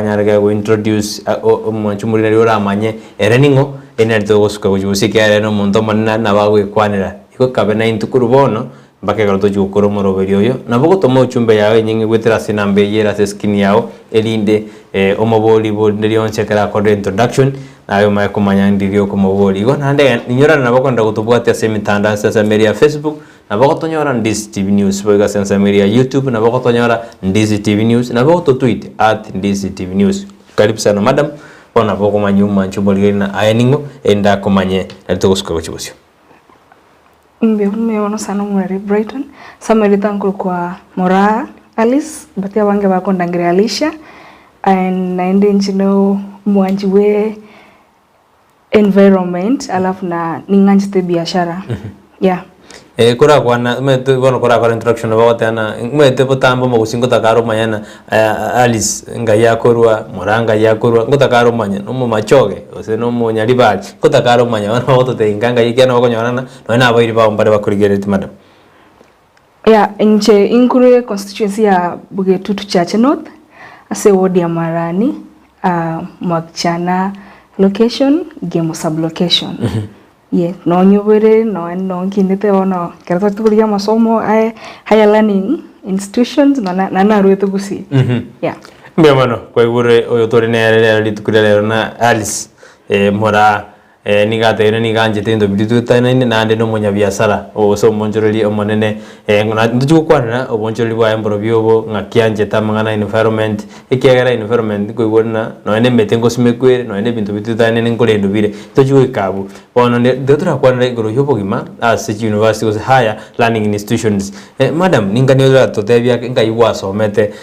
nyarga go introduce mwanchumuri ri oramanye ereningo enerto gosuka gujusike areno muntu manna nabagwe kwanira iko kabena intukuru bono mbake garuto jukuru moroberi oyo nabo gotoma uchumbe yawe nyingi gwetera sinambe yera se skin yao elinde omoboli bonderi onche kara code introduction nayo maye kumanya ndirio komoboli go nande ninyora nabo konda gutubwate ase mitanda sasa media Facebook nabo gotonyora Ndizi TV News boga sensa media YouTube nabo gotonyora Ndizi TV News nabo tweet @Ndizi TV News. Karibu sana madam bona boko manyuma nchuboli na ayeningo enda komanye alitogosuka gochibosyo. Mmeona sana mwari Brighton samari tankuru kwa MORAA Alice batia wange bako ndangire ALICIA and naende nchino mwanjiwe environment alafu na ninganjite biashara. Yeah. Kura kwana bono kura kwa introduction babatana mwete botambo mugusingo takaro manyana Alice ngayakorwa moranga yakorwa ngotakaro manya no machoge ose no munyari bachi ngotakaro manya wana boto te inganga yikena bakonyana no na abairi ba mbare bakurigerete madam. Yeah, inche inkuru constituency ya Bugetutu Church North ase ward ya Marani Mwakchana location Gemo sub location. Yeah, no nyubere no kinete ono kerto tukuria masomo higher learning institutions na rueto gusi. Yeah. Mbemano kwa igure oyotore ne litukuria na Alice MORAA nigate niganje tendo biditu tana nande no munya biasara oso monjoreli omonene ngona ndujukwana obonjoreli bwa emboro byobo ngakyanje tamangana environment ikegera environment kuigona no ene metengo simekwere no ene bintu bitu tana nengolendo bire tojuikabu bono ndotura kwana igoro yobogima as university was higher learning institutions. Madam ninganyoza totebya ngaiwa somete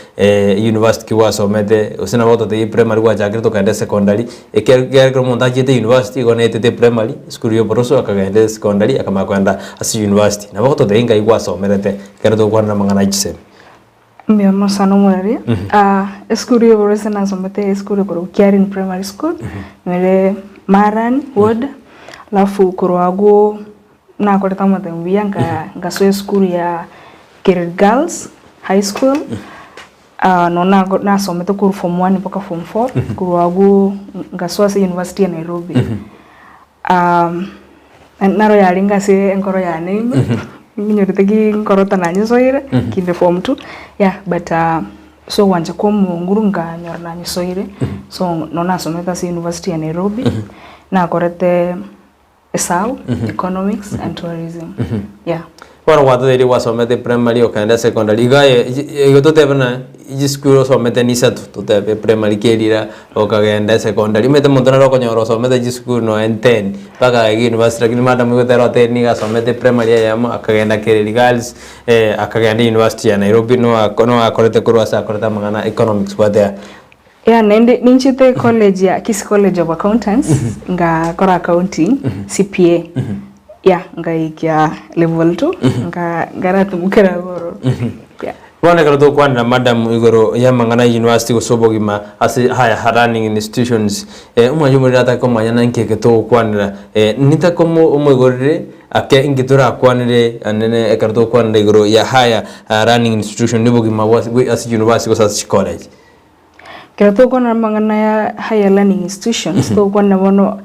university wa somete osina boto te primary wa jakirto kande secondary ekegera montaje te university gone te primary school yo boroso akagende secondary akamakwenda as university na bako to inga igwa somerete kerdo kwana mangana ichse mbiamo sano mwari school yo boroso na somete school ko Kiarin primary school mere Maran ward lafu korwago na koleta matembi nga so school ya Kirir Girls High School no na somete ko form 1 mpaka form 4 korwago nga so university ya Nairobi. Naro yaringa se enkoro ya name nyorotegi enkoro tananyo soire kinde form 2 yeah but so wanje ko mungurunga nyorna soire so nona someta se university ya Nairobi na korete ESAU economics and tourism. Yeah wana watu deri wasomete primary okanda secondary gaye igototebana iji school somete nisatu totebe primary kerira okagenda secondary mete montona rokonyoro somete iji school no N10 paka university lakini madam igotero te niga somete primary yamo akagenda Keriri Girls akagenda university ya Nairobi no akorete kurwasa akoreta mangana economics wate. Yeah, ninchite college ya Kisi College of Accountants nga kora accounting CPA. Yeah, ngaikia level 2 ngaratu mukera goro. Yeah. Wana karoto kwana madam igoro yamangana university gosobogima ase higher learning institutions umwanyumuri rata ko manyana nkeke to kwanira nita komo umwigorire ake ingitura kwanire anene ekaroto kwana igoro ya higher learning institution nibogima ase university go sas college. Karoto kwana mangana ya higher learning institutions to kwana bono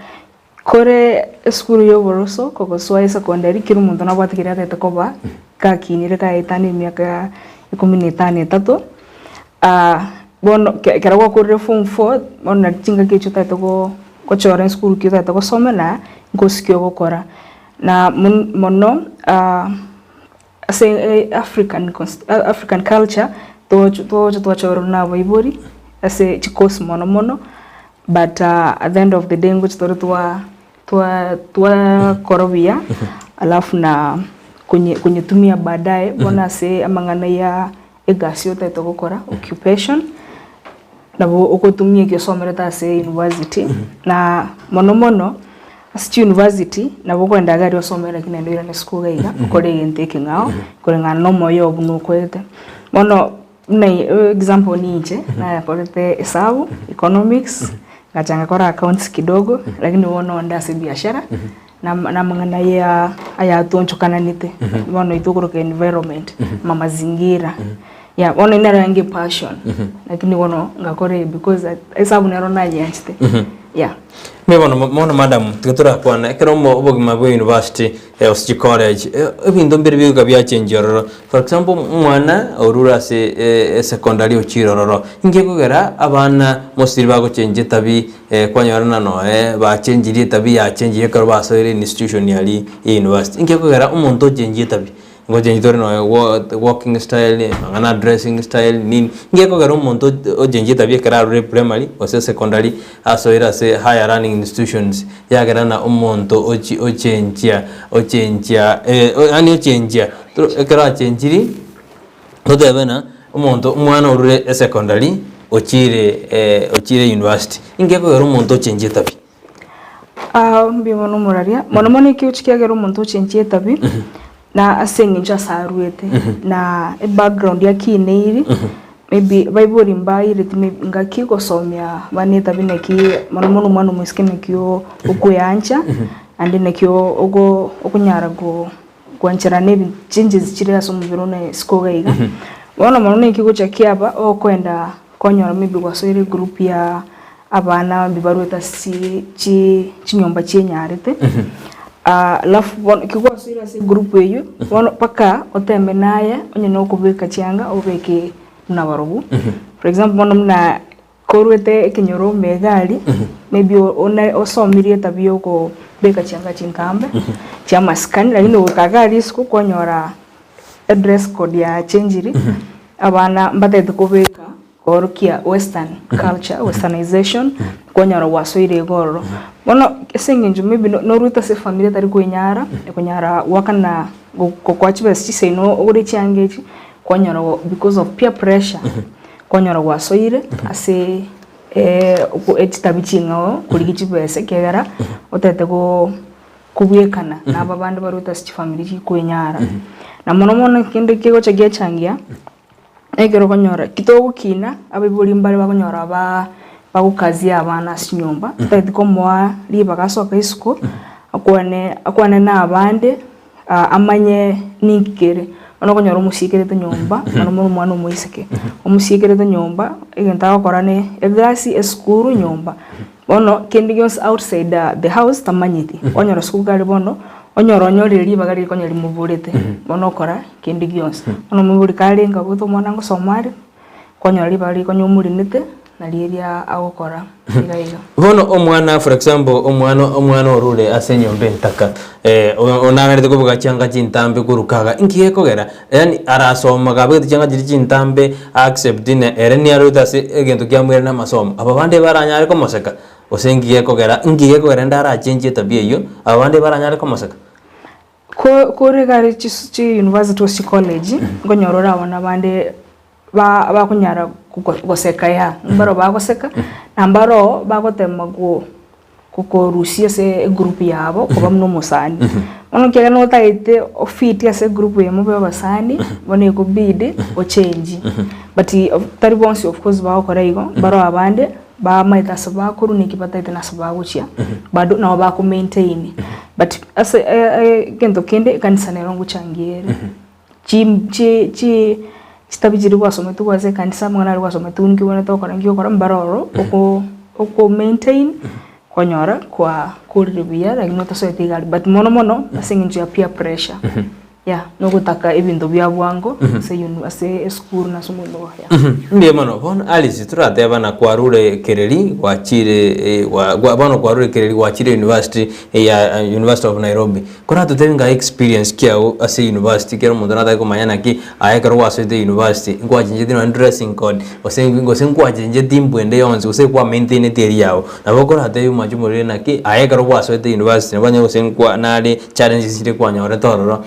kore school yo boroso koko swai secondary kiru muntu na bwatikira tete koba ka kinire ka etani miaka 13 bono keragwa kore form 4 bono tinga kichu tete ko chora school kitu tete ko somena ngosikyo gukora na mono ase African culture to chora na boibori ase chikos mono but at the end of the day ngo chitori tua korobia alafu na kunyetumia baadaye bona se amangana ya egasio taito gukora occupation na bo okotumia kyosomera ta se university na mono as university na bo kwenda gari osomera kinendo ira ne school gaiga kore yenteke ngao kore ngana no moyo bunu kwete mono na example ninje na korete hesabu economics ngachanga kora accounts kidogo lakini wono ndase biashara na mangana ya toncho kananite wono itokoro ke environment mamazingira yeah ono inara yange passion lakini wono ngakore because esabu nero na yanchite yeah me bono madam tutura kwana ekero mo obogima bwa university of college ebintu mbere biga bya change roro for example mwana orura se secondary ochirororo inge kugera abana mostly bago change tabi kwanyorana no ba change tabi ya change ekero basoire institution yali university inge kugera umuntu change tabi ngoje nyitori no walking style ngana dressing style nini ngeko garo umuntu ojenje tabye kara primary ose secondary asoira se higher running institutions yagera na umuntu ochenjia ani ochenjia ekara chenjiri todebena umuntu umwana urure secondary ochire university ngeko garo umuntu ochenje tabi mbimono muraria mono kiuchikagera umuntu ochenje tabi na asenginja saruete na background ya kineiri maybe bible imbaire ngaki gosomya baneta bineki mono mwana muskene kyo ukuyancha andi nekyo okunyara kwanchira ne changes chirira so mubiro na skogaiga mono nekigo chakiaba okwenda konyora maybe kwasoire group ya abana bibarueta chinyomba chenyarete lafu kiko sira se group yeyo wono paka otembe naye onye no kubeka chianga obeke na barobu for example mono mna korwete kinyoro megali maybe ona osomirie tabio ko beka chianga chinkambe chama scan lakini ukagari siku konyora address code ya changeiri abana mbate kubeka orkia western culture westernization konyara wasoire goro bono sengenjo maybe no ruta se familia tari kunyara wakana kokwachiba sise no uri changeji konyara because of peer pressure konyara wasoire ase ku etitabichinga kuligichibese kegera otete ko kubwekana na babandi baruta se familia kunyara na mono kinde kego chagechangia egero konyora kitogo kina abibuli mbale bakonyora bagukazi abana sinyumba tete komwa liba gasoka isuko akwane na abande amanye nikere ono konyora umusikere te nyumba ono mwana umuiseke umusikere te nyumba egenta akorane egasi esukuru nyumba ono kendigos outside the house tamanyiti onyora sukuru gari bono onyoronyore liba gari konyari mubulete bono kora kendigos ono mubuli kale ngabuto mwana ngo somari konyari bali konyomurinete naliria agokora igaiga bono omwana for example omwana orule asenyombe ntaka onamerete kubuga cyanga cintambe kurukaga ingiye kogera yani arasoma gabe cyanga cintambe accept ne ereni aruta se egento kyamwera na masomo ababande baranyare ko moseka osengiye kogera ngiye kogera ndara change tabia iyo abande baranyare ko moseka ko regari ci university of college ngonyorora abana bande ba kunyara goseka ya mbaro bagoseka nambaro bagotema ko Rusia se group yabo kuba mno musani ono kega no taite ofiti ya se group yemo basani bone ko bide o change but taribonsi of course ba ko reigo baro abande ba maita saba kuru nikipata ite na saba guchia bado na ba ko maintain but as kendo kende kanisa ne rongo changiere chi stabijiri wasome tu waze kanisa mwana ali wasome tu nkiwona to korangio kora mbaroro oko maintain konyora kwa kulibia like not so etigali but mono asinginja peer pressure yeah no gutaka ibintu bya bwango se school na sumundo ya ndiye mano bon Alice turate bana kwarure kereri wachire bana kwarure kereri wachire university ya University of Nairobi kora tutenga experience kiao ase university kero mundu nata ko manyana ki ayekero wase the university ngwajinje dino dressing code osengo ngwajinje timbwende yonze use kwa maintain teri yao nabokora te yumajumure naki ayekero wase the university nabanya osengwa nali challenges zire kwa nyore tororo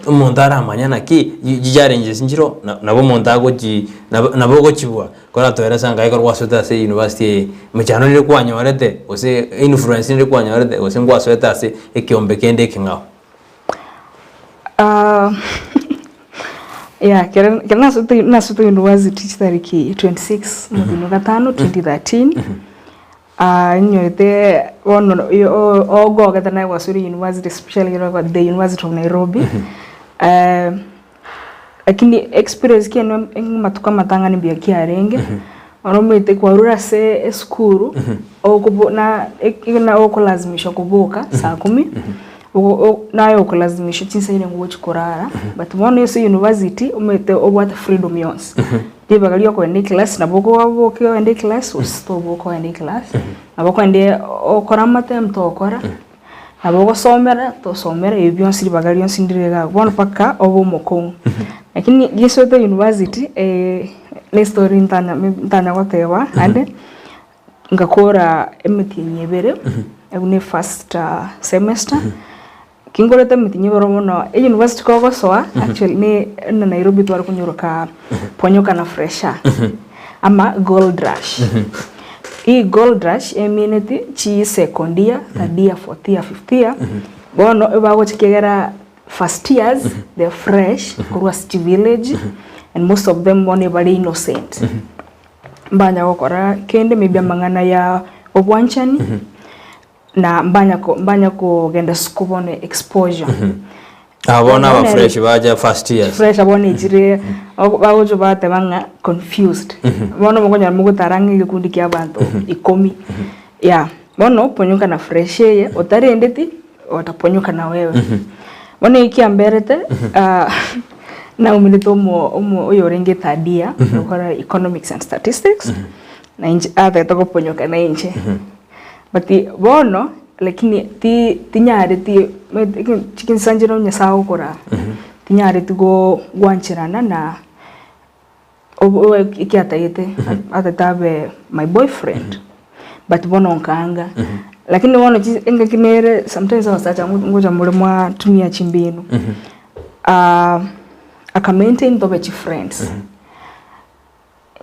umuntu manyana ki challenges njiro nabo umuntu agoji nabo gochibwa kora toera sanga ayekero wase the university mechano ile kwa nyorete ose influence ile kwa nyorete ose ngwase ase ekiombe kende kingao yeah kena sutu university tariki 26 mwezi wa 5 2013 nyote ono ogo gatana wasuri university especially the University of Nairobi lakini experience kieno matuka matanga ni bia kiarenge oromete kwarura se esukuru okubona na okulazimisha kuboka saa 10 nayo okulazimisha tinsaire ngo chikorara but one yeso university umete obwata freedom yons dibagalio ko ende class na boko waboke ende class ustobo ko ende class na boko ende okora matem to okora na boko somera to somera ebyonsi dibagalio sindirega bona paka obo moko lakini gisote university le story ntanya watewa ande ngakora emitinyebere egune first semester kingorete mitinyebero mono university ko soa actually ne na Nairobi twari kunyuruka ponyoka na fresha ama gold rush gold rush emineti chi second year third year fourth year fifth year bono ebago chikegera first years they're fresh kurwasi village and most of them were very innocent mbanya gukora kende maybe mangana ya obwanchani na mbanya ko genda skubone exposure abona ba fresh baja first years fresh abone jire bagojo bate banga confused bono mugonya mugutarange gikundi kya bantu ikomi ya bono ponyoka na fresh ye otarendeti otaponyuka na wewe bono ikiamberete na umilito mo oyorenge tadia okora economics and statistics na inje to ponyoka na inje but bono lakini tinyare ti chicken sanjiro nyasao kora tinyare tigo gwanchirana na ikiatayete atatabe my boyfriend but bono nkanga lakini bono enga kinere sometimes wasacha ngoja mulemwa tumia chimbinu aka maintain to be friends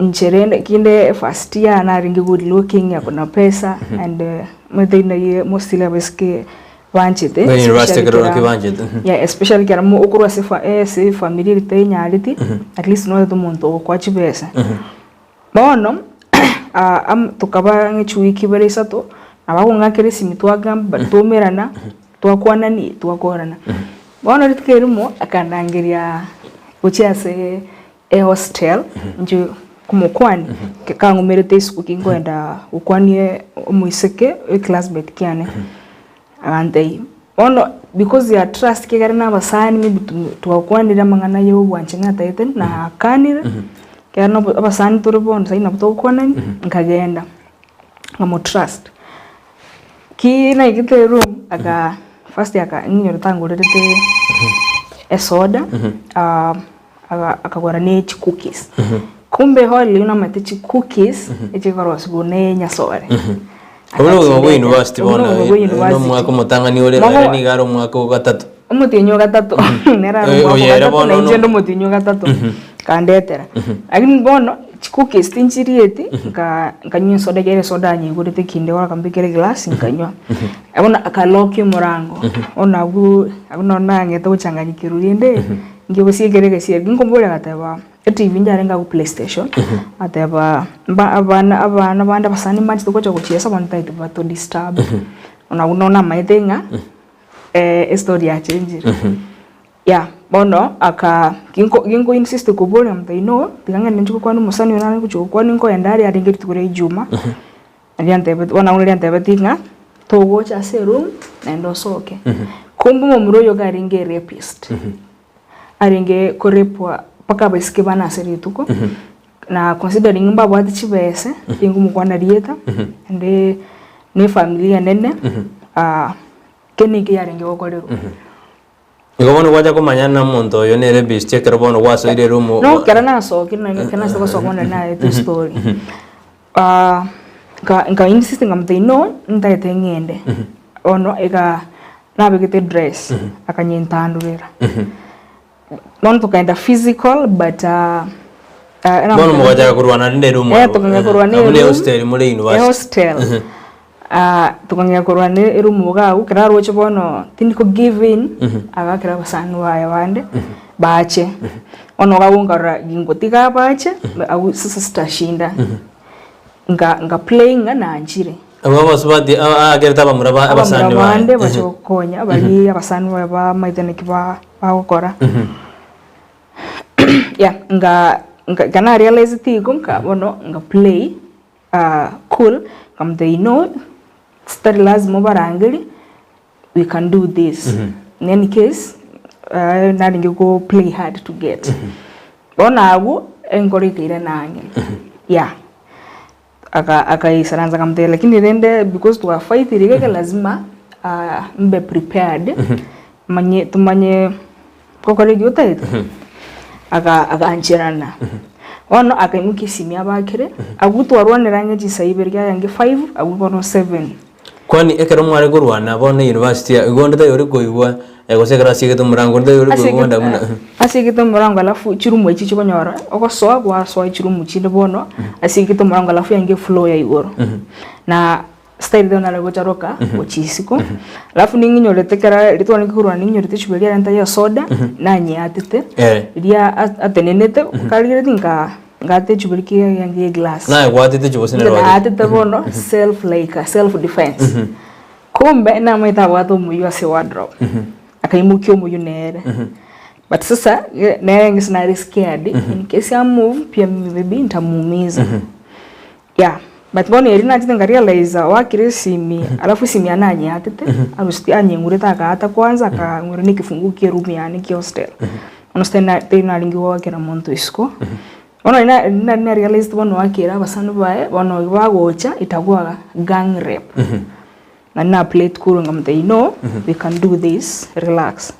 ncherende kinde first year na ringi good looking yakuna pesa and medina ye mostly abeske wanchete university karo ki wanchete yeah especially kara mo okuru se family rite nyaliti at least no to monto kwa chibesa bono am tukaba ngichuiki beresa to abagungakere simitwagamba tumerana twakwanani twakorana bono ritkerimo akanangiria uchiase hostel nje kumukwani kangu merete isuku kingoenda ukwanie muiseke classmate kiane andei ono because ya trust kigari na basani maybe twakwanira mangana yo bwanchinga taite na kanira kerano abasani turubona sai nabutokwanani nkagenda ngamo trust kina igite room aga first yaka nyo tangurete esoda akagora ne cookies kumbe holi una mate cookies echigaros bone nyasore Obo university bona no mwako mutanga ni ole ni garo mwako gatatu umutinyo gatatu nera mwako na injendo mutinyo gatatu kandetera lakini bono cookies tinchirieti kanywa soda gere soda nyigurite kinde wala kambikere glass nkanywa abona akaloki murango ona abuna nange to changanyikirurinde ngibusiye gerege siye ngikombola gataba TV njarenga ku PlayStation ataba abana banda basani manchi to kocha kuchesa banta itiba to disturb ona maitenga story ya change ya bono aka gingo insist kubona mtaino tiganga njuko kwanu musani yona kucho kwanu ngo yandari aringe tukure ijuma aliantebe wana unle antebe tinga to gocha serum ndo soke kumbu mumuroyo garinge rapist aringe korepwa paka basike bana serituko na considering mbabo ati chibese ingu mukwana rieta ande ne familia nene kenike yaringe okorero ngobono waja kumanyana muntu yo nere biste kerbono waso ire rumo no kerana so kana so sokona na tu story ka insist ngamte no ntaite ngende ono eka nabegete dress akanyentandurera non tukaenda physical but bono mugaja kurwana nde rumo tukanga kurwana ne hostel muri university hostel tukanga kurwana rumo gagu kiraro cyo bono tindiko give in agakira basanu baya bande bache ono gabungara gingotika bache au sasa stashinda nga playing na njire abo basubati agerta bamuraba abasani bande bachokonya abali abasani baba maitene kiba bakora yeah kana realize tigo nka bono nga play cool come they know study lazima barangeli we can do this in any case nadinge go play hard to get bona agu engorikira nange yeah aka isaranza kamte lakini rende because to fight irige lazima mbe prepared tumanye kokore gyotayito aga ancherana ono akamuki simya bakire agutwarwaniranye gisaiberya yange 5 agubono 7 kwani ekero mware gurwana bone university igonda yori koigwa egosegera sigete murango nda yori koigwa ndamuna asigete murango alafu chirumu echi chibonyora ogosoa gwa soa chirumu chinde bono asigete murango alafu yange flow ya igoro na style dona lego charoka ochisiko alafu ninginyo tekera litwani kurwa ninginyo techubelia renta ya soda na nyatete lia atenenete kalire tinka ngate chubirikia yange glass na gwatete chubosine rwade na atete bono self like self defense kumbe na maita wato muyu ase wardrobe akaimukio muyu nere but sasa nere ngisina scared in case I move pia maybe ntamumiza yeah but bono erina chitenga realize wakire simi alafu simi ananye atete arusti anyengure taka kwanza akangure nikifungukie room yani ki hostel onostena tena lingiwa wakira monto isko ono ina realize bono wakira basanu bae bono bagocha itagwa gang rape na plate kuru ngamte you we can do this relax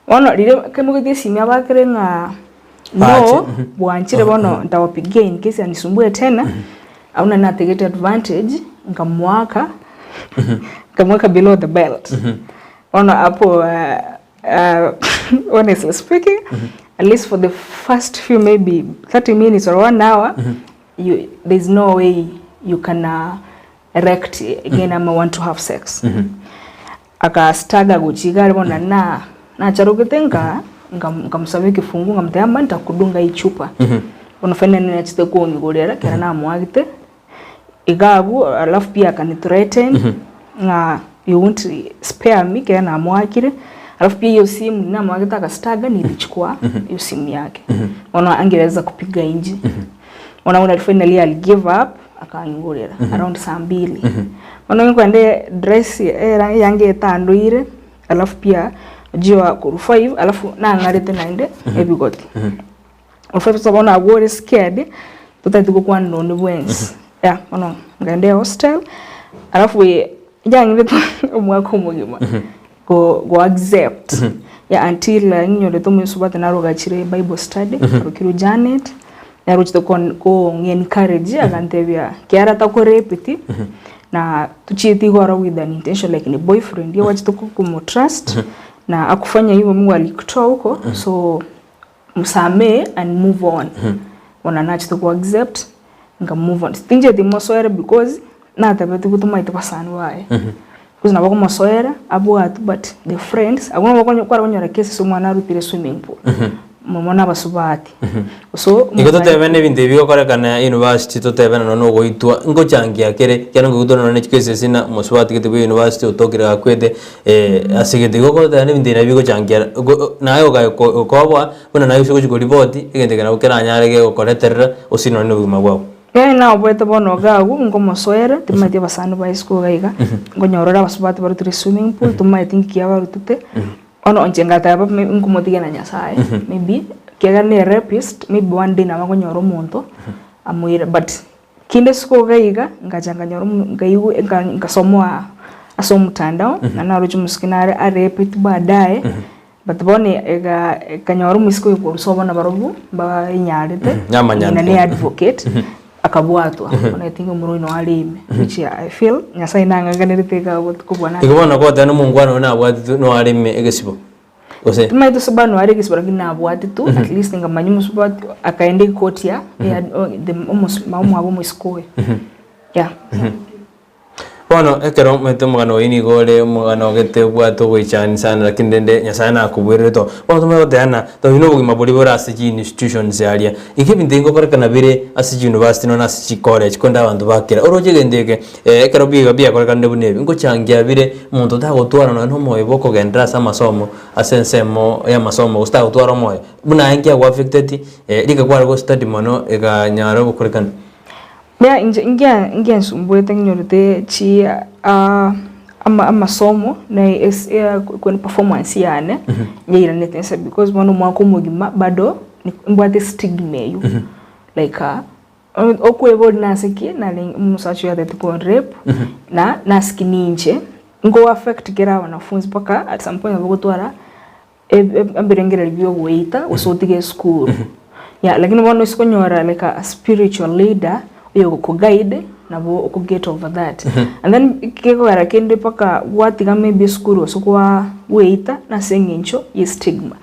ono lile kemugite simi abakire nga no bwanchire bono ndawapige in case anisumbue tena auna na take advantage ngamwaka below the belt ono hapo honestly speaking at least for the first few maybe 30 minutes or 1 hour there's no way you can erect again I want to have sex aka staga guchigari bona na charuketenga ngamsabe kifungu ngamtamba ntakudunga ichupa unafanya nini achite kuongorera kera na mwagite igagu alafu pia can threaten na you won't spare me kera na mwakire alafu pia hiyo simu na mwagita akastaga nilichukua hiyo simu yake ona angeweza kupiga inji ona finally give up akaangorera around saa 2 ona niko ende dress yange tanduire alafu pia jiwa kuru 5 alafu na ngarete naende ebigoti ofeto sabona agore scared tutatuko kwa none bwens yeah ono ngande hostel alafu yange umwako mugima go accept yeah until nyo leto musubata na roga chire bible study rokiru Janet na rochito ko encourage agantebia kiara ta ko repeat na tuchiti hora with an intention like ni boyfriend ya wachito ko trust na akufanya hivyo Mungu alikutoa huko so musame and move on wana nachito ko accept nga move on stinje the mosoera because na tabati kutuma itapasana wae kuzi nabako mosoera abwatu but the friends agona bakonyo kwa banyora kesi so mwana rutire swimming pool mumona basubati so iko tebene binde bigo korekana university tebene no goitwa ngo changia kere cyane ngo gudona ne kese sina musubati kete university utokira kwete asigete go tebene binde na bigo changia nayo ga kobwa bona nayo siko chiko report igende kana ukera nyarege ukoreterera usino ne buguma bwabo na obwete bono gagu ngo mosoera timati basanu ba school gaiga ngo nyorora basubati barutire swimming pool tumati ngikia barutute ono onchengata hapa ngumutige na nyasaye maybe kega ne rapist maybe one day na wango nyoro muntu amuira but kinde siko gaiga ngachanga nyoro ngaigu ngasomwa asomu tandao na naruchu muskinare a repeat baadaye but bone ega kanyoro musiko yuko sobona barobu ba inyarite na ne advocate akabwatwa ona tinga muro ino alime which I feel nyasai nanganganirite ga kubona ikubona ko tano mungwana na abwati no alime egesibo ose tumaito sabano ari egesibo ngina abwati tu at least ngamanyi musubati akaende kotia the almost mamu abo muskoe yeah Bono ekero mete mugano ini gole mugano gete bwato goichani sana lakini ndende nyasana akubwereto bono tumegoteana to bino bugima buri bora asiji institutions yalia ikibinde ngokorekana bire asiji university no asiji college konda abantu bakira oroje gendeke ekero biga bia korekana bunebi ngo changia bire muntu tagotwara no moyo boko gendra sama masomo asensemo ya masomo usta gutwara moyo buna engia kwa affected lika kwa go study mono ega nyaro bukorekana Mea ingia nsumbuete nyorute chi amasomo na kwenye performance yane nyeira netensa because mwana mwako mugima bado mbwate stigma yu like okwevo nasiki na musacho ya tetu kwa rep na nasiki ninche ngo affect kera wanafunzi paka at some point avogotwara ambirengera libyo weita usotige school yeah lakini mwana isiko nyora like a spiritual leader yo ko guide na bo ko get over that and then kiko gara kende paka watiga maybe school so kwa weita na sengincho ye stigma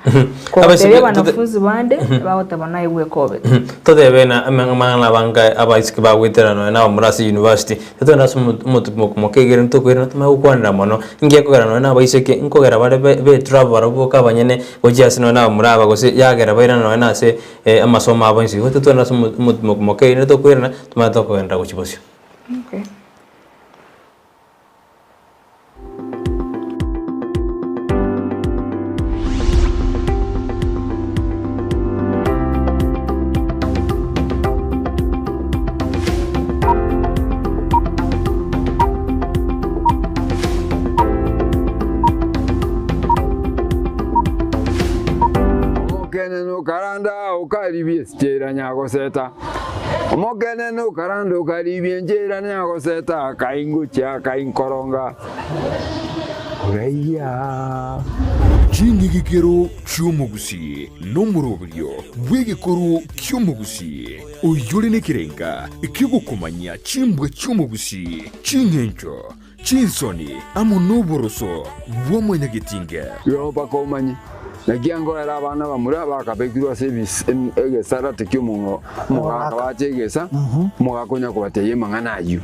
ko tebe wanafunzi bande bawota banaye we covid to tebe na amanga banga abaisiki ba weterano na Murasi University to na mutu mokegere to kwera to makwanda mono ngiye ko gara na abaisiki nko gara bare be travel barabo ka banyene ojiasi no na muraba go se yagera baira no na se amasomo abansi to na mutu mokegere to kwera to kwenda go chiposio. Okay. Karanda ukaribie stera nyako seta omogene no karanda ukaribie njera nyako seta kaingucha kainkoronga uraiya Chingigikero cy'umugusi n'umurobyo w'igikoro cy'umugusi uyuri n'ikirenga ikigukumanya chimbwe cy'umugusi chingencho chinsoni amunoboroso w'umunyagitinga yo bakomanyi nagiango era abana bamura bakabegirwa service egesara tekyomungo mugakabachegesa mugakonya kubateye manganayu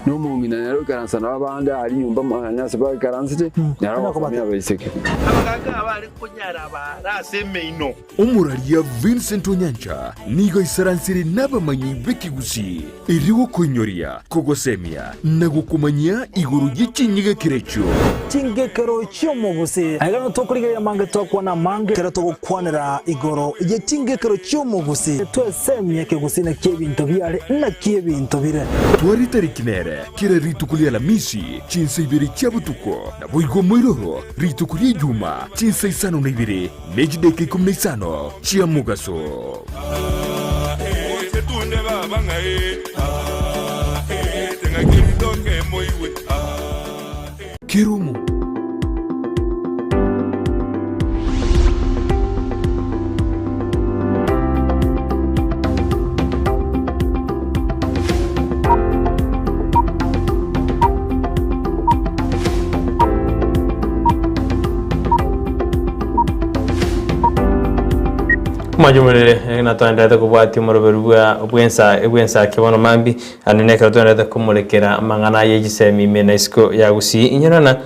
no mumina nero karansa nabanda ari nyumba manyase ba karansite naro komya bayiseke abaganga abari kunyara baraseme ino umuraria Vincent Onyancha nigo isaransiri n'abamanyi b'ikigusi iriwo konyoria kogosemia nagukumanya iguru y'ichinyiga kirecho chingekero cy'umugusi agano tokurigerera mange tokwana mange kera togukwanira igoro y'chingekero cy'umugusi twesemye kigusi na kibinto byare na kibinto bire twari tarikinere kira ritukulia la misi chinsa ibiri cyabutuko na boigo moiroro ritukulia juma chinsa isano na ibiri mejideke kumna isano chia mugaso tunde baba ngai tenga kindoke moiwe Kirumu majumurire na twandata kubwati muroberwa ubwensa kibono mambi aneneka twandata kumurekera mangana yegisemi mena isko yagusi inyana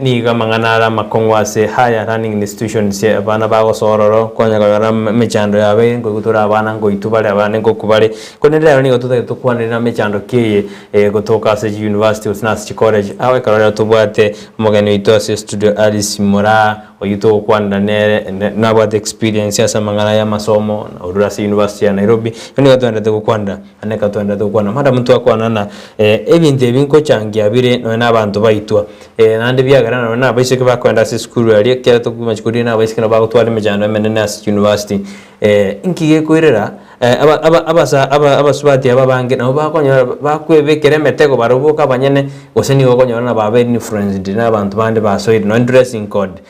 niga mangana makongwase higher learning institutions abana bago sororo kwanya mechando yabe ngo gutura abana ngo itubale abana ngo kubale konera ni gotuta tukwanira mechando kiye gotoka se university usnas college awe karara tubwate mugani itose studio Alice MORAA oyito kwanda na bad experience ya mangana ya masomo na Urasi University ya Nairobi ni gatwanda kwanda aneka twanda tukwana mada mtu akwana na ebinte binko changia bire no na abantu baitwa nande byagarana na baiseke bakwenda se school yali kera tukumachikuri na baiseke bago twali mejano MNNS University inkige kwirera abasubati ababange nabo bakonya bakwebekere metego barubuka banyene oseni gokonya na babe influenced na abantu bande basoid no dressing code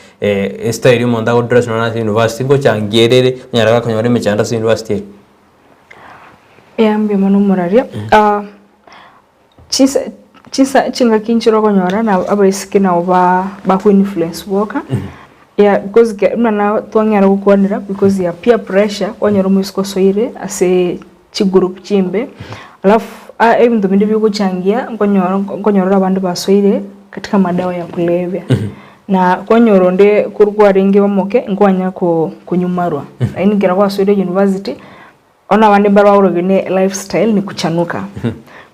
style monda go dress na university ngo changierere nyara bakonya mechanda se university yambe mono moraria chinga kinchiro konyora na abaisike na ba ku influence worker yeah because na twanyara gukwanira because ya peer pressure kwanyara musiko soire ase chi group chimbe alafu ebintu bindi bikuchangia nkonyora abandu basoire katika madawa ya kulevya na konyoronde kurukwa ringi bamoke nkwanya kunyumarwa lakini kira kwa Sweden University ona abandi barwa urogene lifestyle ni kuchanuka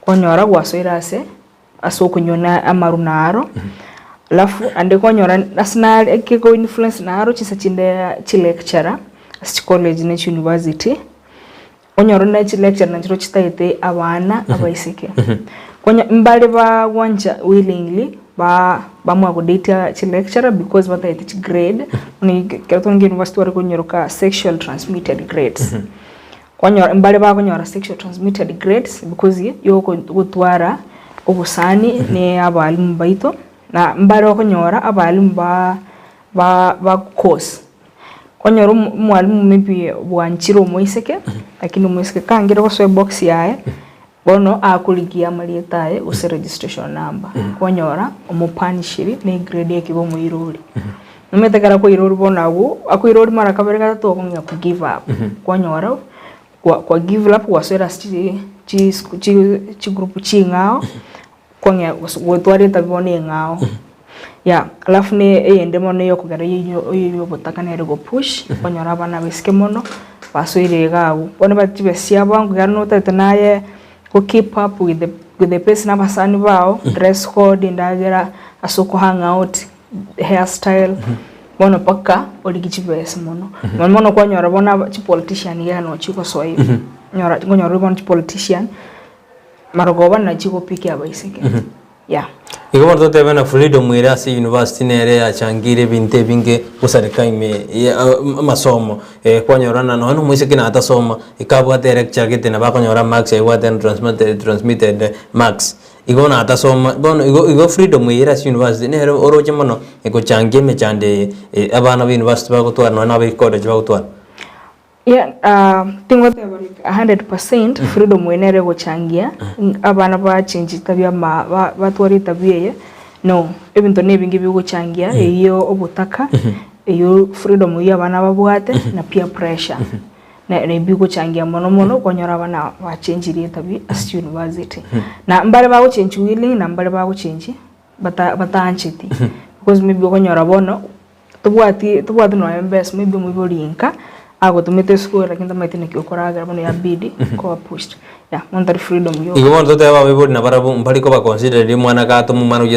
konyora gwaswira ase kunyona amarunaro alafu ande konyora national ekiko influence naro chisa chi lecturer ase college ne university konyora na chi lecturer na chiro chitaite abana abaisike konya mbale ba wanja willingly ba mwa kudata chi lecturer because bataite chi grade ni keratonge university wari konyoroka sexual transmitted grades konyora mbale ba konyora sexual transmitted grades because yo gutwara obusani ne abalimu baito na mbale konyora abalimu ba course konyora mwalimu maybe bwanchiro moiseke lakini moiseke kangira ko box yae bono akuligia malietae use registration number konyora omupanishiri ne grade yake bo muiruri numetekara ko iruri bonagu akuiruri mara kabere gatatu okonga ku give up konyora kwa give up wasera chi group chingao konya wotware tabone ngao ya alafu ne ende mono yo kugara yo botakana rego push konyora abana besike mono basoire gagu bone batibesia bangu garno tatanaye ko keep up with the pace na basani bao dress code ndagera asoko hang out hairstyle bono paka oligichibes mono mono konyora bona chi politician yano chiko soyi nyora bona chi politician marogoba na chiko piki abaisike yeah iko morto tebe na freedom ira si university nere achangire binte binge usarika ime masomo konyora na no muise kina ata soma ikabwa direct chagete na bakonyora max iwa then transmitted max iko na ata soma bono iko freedom ira si university nere oroche mono iko changie me chande abana ba university ba gutwara no na ba college ba gutwara tingo te 100% freedom wenere gochangia abana ba change tabia batwari tabia no ebintu nebingi bigochangia iyo obutaka iyo freedom ya abana babwate na peer pressure na bigochangia mono konyora abana ba change tabia as university na mbale ba change willing na mbale ba change batanchiti because maybe konyora bono tubwati no mbes maybe mubolinka ago tumete school lakini tamate ne kyokoraga bano ya bidi ko pushed ya mondari freedom yo igo mondo te babo na barabu mbali ko ba consider mwana ka to mumana uje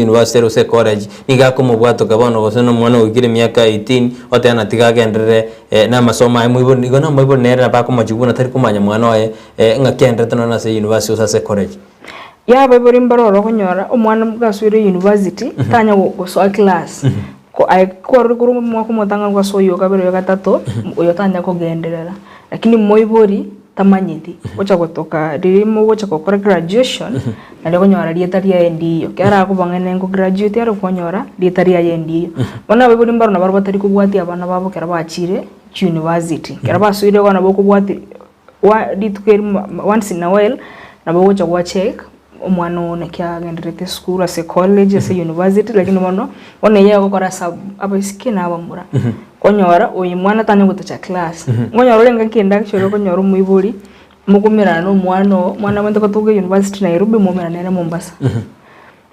university use college niga ko mubwato kabono goseno mwana ugire miaka 18 ote ana tiga gendere na masoma ai muibo igo na muibo nera ba ko majibuna tari kumanya mwana oye ngakendre tono na se university use college ya babo rimbaroro konyora omwana mugaswire university tanya go so class ko ai koruguru mwako mutanga kwa soyo kabero ya gatatu uyo tanya ko genderera lakini moibori tamanyiti ocha gotoka dirimo ocha kokora graduation na lego nyora lietaria endiyo kera ko bangene ngo graduate yaro konyora lietaria endiyo bona biburi mbaro na barba tari kubwati abana babo kera bachire university kera basuire kona boko bwati wa ditukeri once in a while na boko cha wa check omwana ne kya genderete school ase college ase university lakini mono one yeye gukora sub abisike na abamura konyora oyi mwana tanya gutacha class ngonyora lenga kenda kishoro konyora muiburi mukumira no mwana wende kotuge university Nairobi mumira nere Mombasa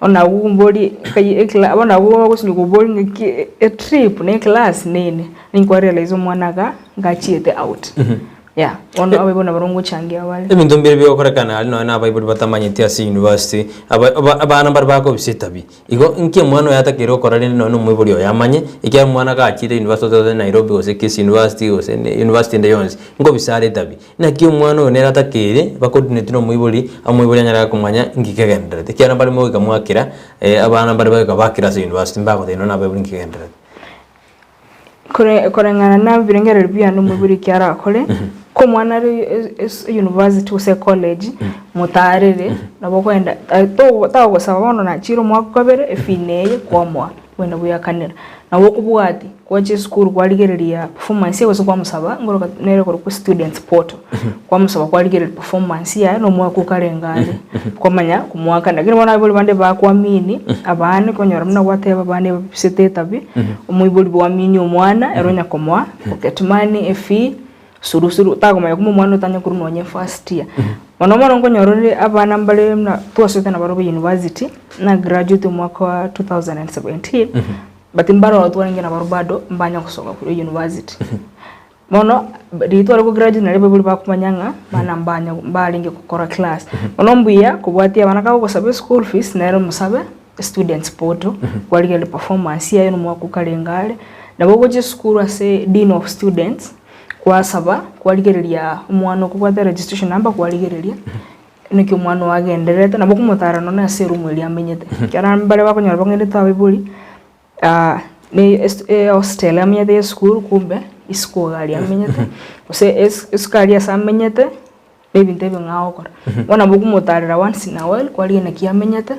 ona ugumbori kai ekla bona ugo kusini kubori ngiki trip ne class nene ninko realize mwana ngachiete out yeah ono abibona barongo changia wale ebintu mbere byo korekana ali no na abayibuli batamanyiti asi university abana barbako bisitabi igo nke mwana yatakiro korane no mwibuli yamanye ikya mwana ka akire university of Nairobi ose Kisi University ose university ndeyonzi ngo bisare tabi na ki mwana ne ratakire bakodinete no mwibuli amwibuli nyara kumanya ngikegendera tikya nambali mo ikamwakira abana barbaka bakira asi university mbako teno na abayibuli ngikegendera korengana na birengere bya no mwibuli kyara akole ko mwana university use college mutarere nabo kwenda to tawo sababono na chiro mwako kabere efineye kwamwa wenda buyakanira nabo kubwati kwache school kwaligereria performance yose kwa musaba ngoro nere ko student portal kwa musaba kwaligereria performance ya no mwako karengane komanya kumwaka ndagire bona boli bande bakwamini abane konyora mna wateba bane bisete tabi umwiboli bwamini umwana eronya komwa pocket money efi suru tago kuma mwana tanya kuru nonye first year mono nkonyorore abana mbale na twasete na barobe university na graduate mwaka wa 2017 but mbaro watu wange na barobado mbanya kusoka kuri university mono ritwara ko graduate na lebe buli bakumanyanga bana mbanya mbalinge kukora class mono mbuya kubwatia abana kako kusabe school fees na ero musabe students poto kwalige performance ya no mwaka kalengale na bogoje school ase dean of students kwa saba kwaligereria umwana kubwata registration number kwaligereria niki umwana wagenderete nabo kumutara none ase room eli amenyete kana mbale bakonyora bangende tawe buli ni hostel amenyete school kumbe isko gali amenyete ose iskali asamenyete ebintu ngao kora wana bukumutarira once in a while kwalige naki amenyete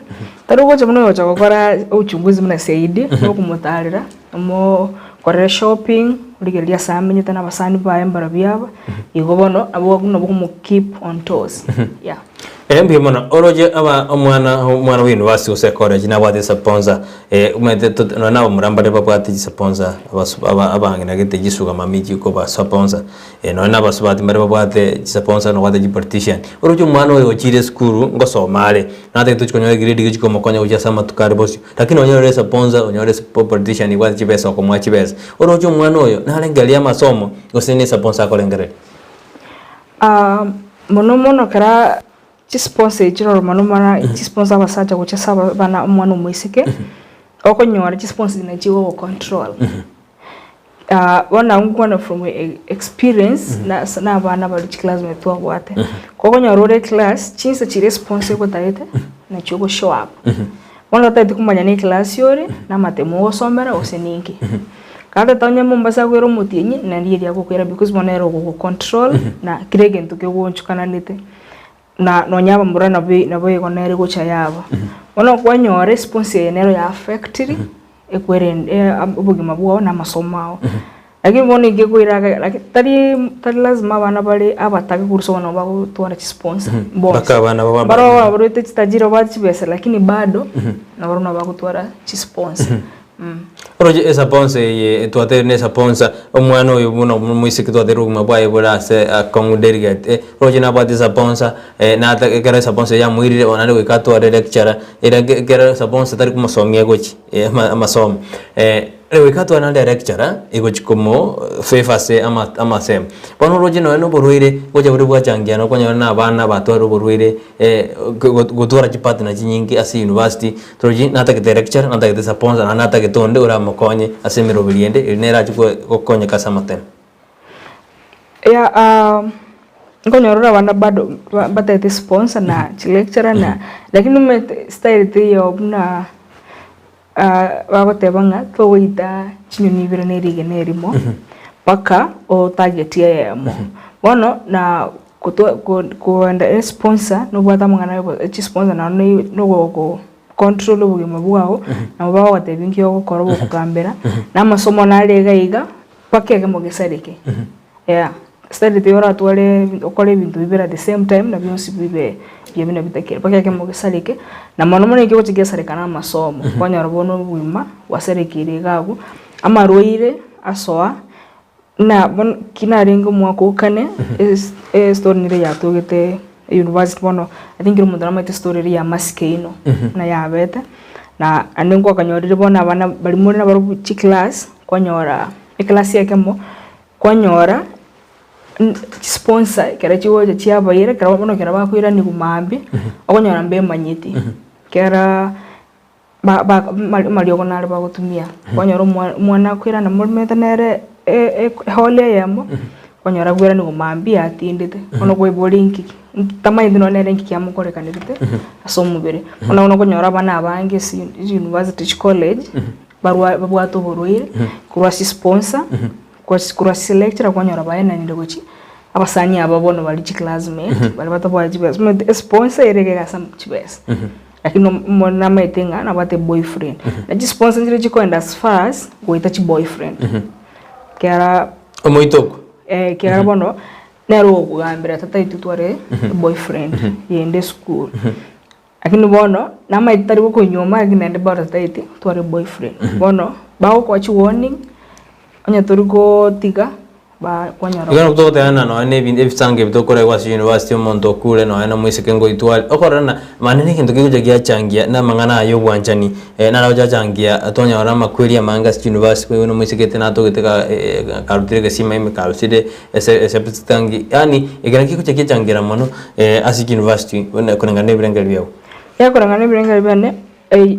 tarugo chabano yocha gukora uchunguzi mna saidi bukumutarira mo kore shopping uligeria samenyete na basani ba embara byaba igobono abo kumu keep on toes yeah Embi mona oroje aba mwana wa university ose college na bwa sponsor umete na umurambare baba ati sponsor abange na gete gisuga mamiji ko ba sponsor no na basubati mare baba ati sponsor no wate partition oroje mwana wa chire school ngosomale na ate tuchikonyore grade giko mokonya uja sama tukare bosi lakini onyore sponsor onyore partition wa chibesa ko mwa chibesa oroje mwana oyo na lengelia masomo osene sponsor ko lengere mono kara sponsor chiro manumana sponsor basacha kuchesa bana umwana umwisike okonyora sponsor na chiwo control wana ngwana from experience na bana bali class metwa gwate kokonyora class chinsa chire sponsor ko taite na chiwo show up wana taite kumanya ni class yore na matemo somera oseninki kada tanya Mombasa kwero mutinyi na ndiye yako kwera because monero ko control na kirege ntuke wonchukana nite na nonyaba mbura na boye konere gocha yabo ono kwanyore sponsor enero ya factory ekwere obogima bwao na masomao lakini bone ngekwira tari lazima bana bale abataka kurusona bako twara sponsor baka bana baba baro barote tajiro bachibesa lakini bado na barona bako twara sponsor Roje esa sponsor ye twate ne sponsor omwana oyo buno muisike twate rugma bwaye bora se kongu delegate roje na bade sponsor na ta kera sponsor ya muirire onale ko katware lecturer era kera sponsor tari kumasomia gochi amasom ewe katware na lecturer egochi komo favor se ama sem bono roje no boruire goja buri bwachangia no kwanya na bana batware boruire gotwara chipata na chinyingi asi university roje na ta ke lecturer na ta ke sponsor na ta ke tonde ura mokonye asemero biliende ilinera chiko kokonye kasamatem ya ngonyorora bana bado batete sponsor na lecturer na lakini me style tiyo buna bagotebanga twoita chinyoni bireneri generimo paka o target yemo bono na kuenda sponsor no bwata mangana sponsor na no go control ubugima bwao na baba watebinki yo gukora ubukambera na masomo nalega pake mo gesarike yeah study the ora twale okole bintu bibera the same time na byonsi bibe byebina bitakira pake mo gesarike na manomo ne kiko kigesarika na masomo kwanya robono bwima waserekire gagu amaroire asoa na kinarengo mwako kane story nire yatugete university bono I think rumu drama ite story ya maskeino na ya beta na anengo kanyorire bona abana bali muri na baro chi class kwanyora class yake mo kwanyora sponsor kera chiwo cha bayire kera bono kera bakwira ni kumambi okonyora mbe manyiti kera mali okonale bagutumia kwanyora mwana kwira na muri metanere hole yamo kwanyora gwera ni kumambi atindite ono kwe bolinki tamai ndino nere nki kya mukore kanite asomubere ona konyora bana abange university college barwa babwato boruire kurwa sponsor kurwa lecturer kwanyora bayena ni ndogochi abasani ababono bali chi classmate bali batabwa jibes sponsor erege gasam chibes lakini mona maitenga na bate boyfriend na sponsor ndire chikoenda as far as goita chi boyfriend kera omoitoko kera bono nero kugambira tata itutware boyfriend yende school lakini bono nama itari ko nyoma ginende bara tata iti tware boyfriend bono bawo kwa chi warning onya turiko tiga ba kwanyora igana kutote ana no ne binde bisange bitokora kwa university omonto kule no ana mwisike ngo itwali okorana manene kintu kikuja giachangia na mangana ayo bwanchani na raja changia atonya ora makweli ya manga university kwe no mwisike tena to giteka karutire gesima ime karuside ese pitangi yani igana kikuja giachangira mono asi university kuna birenga biao ya kuna birenga biane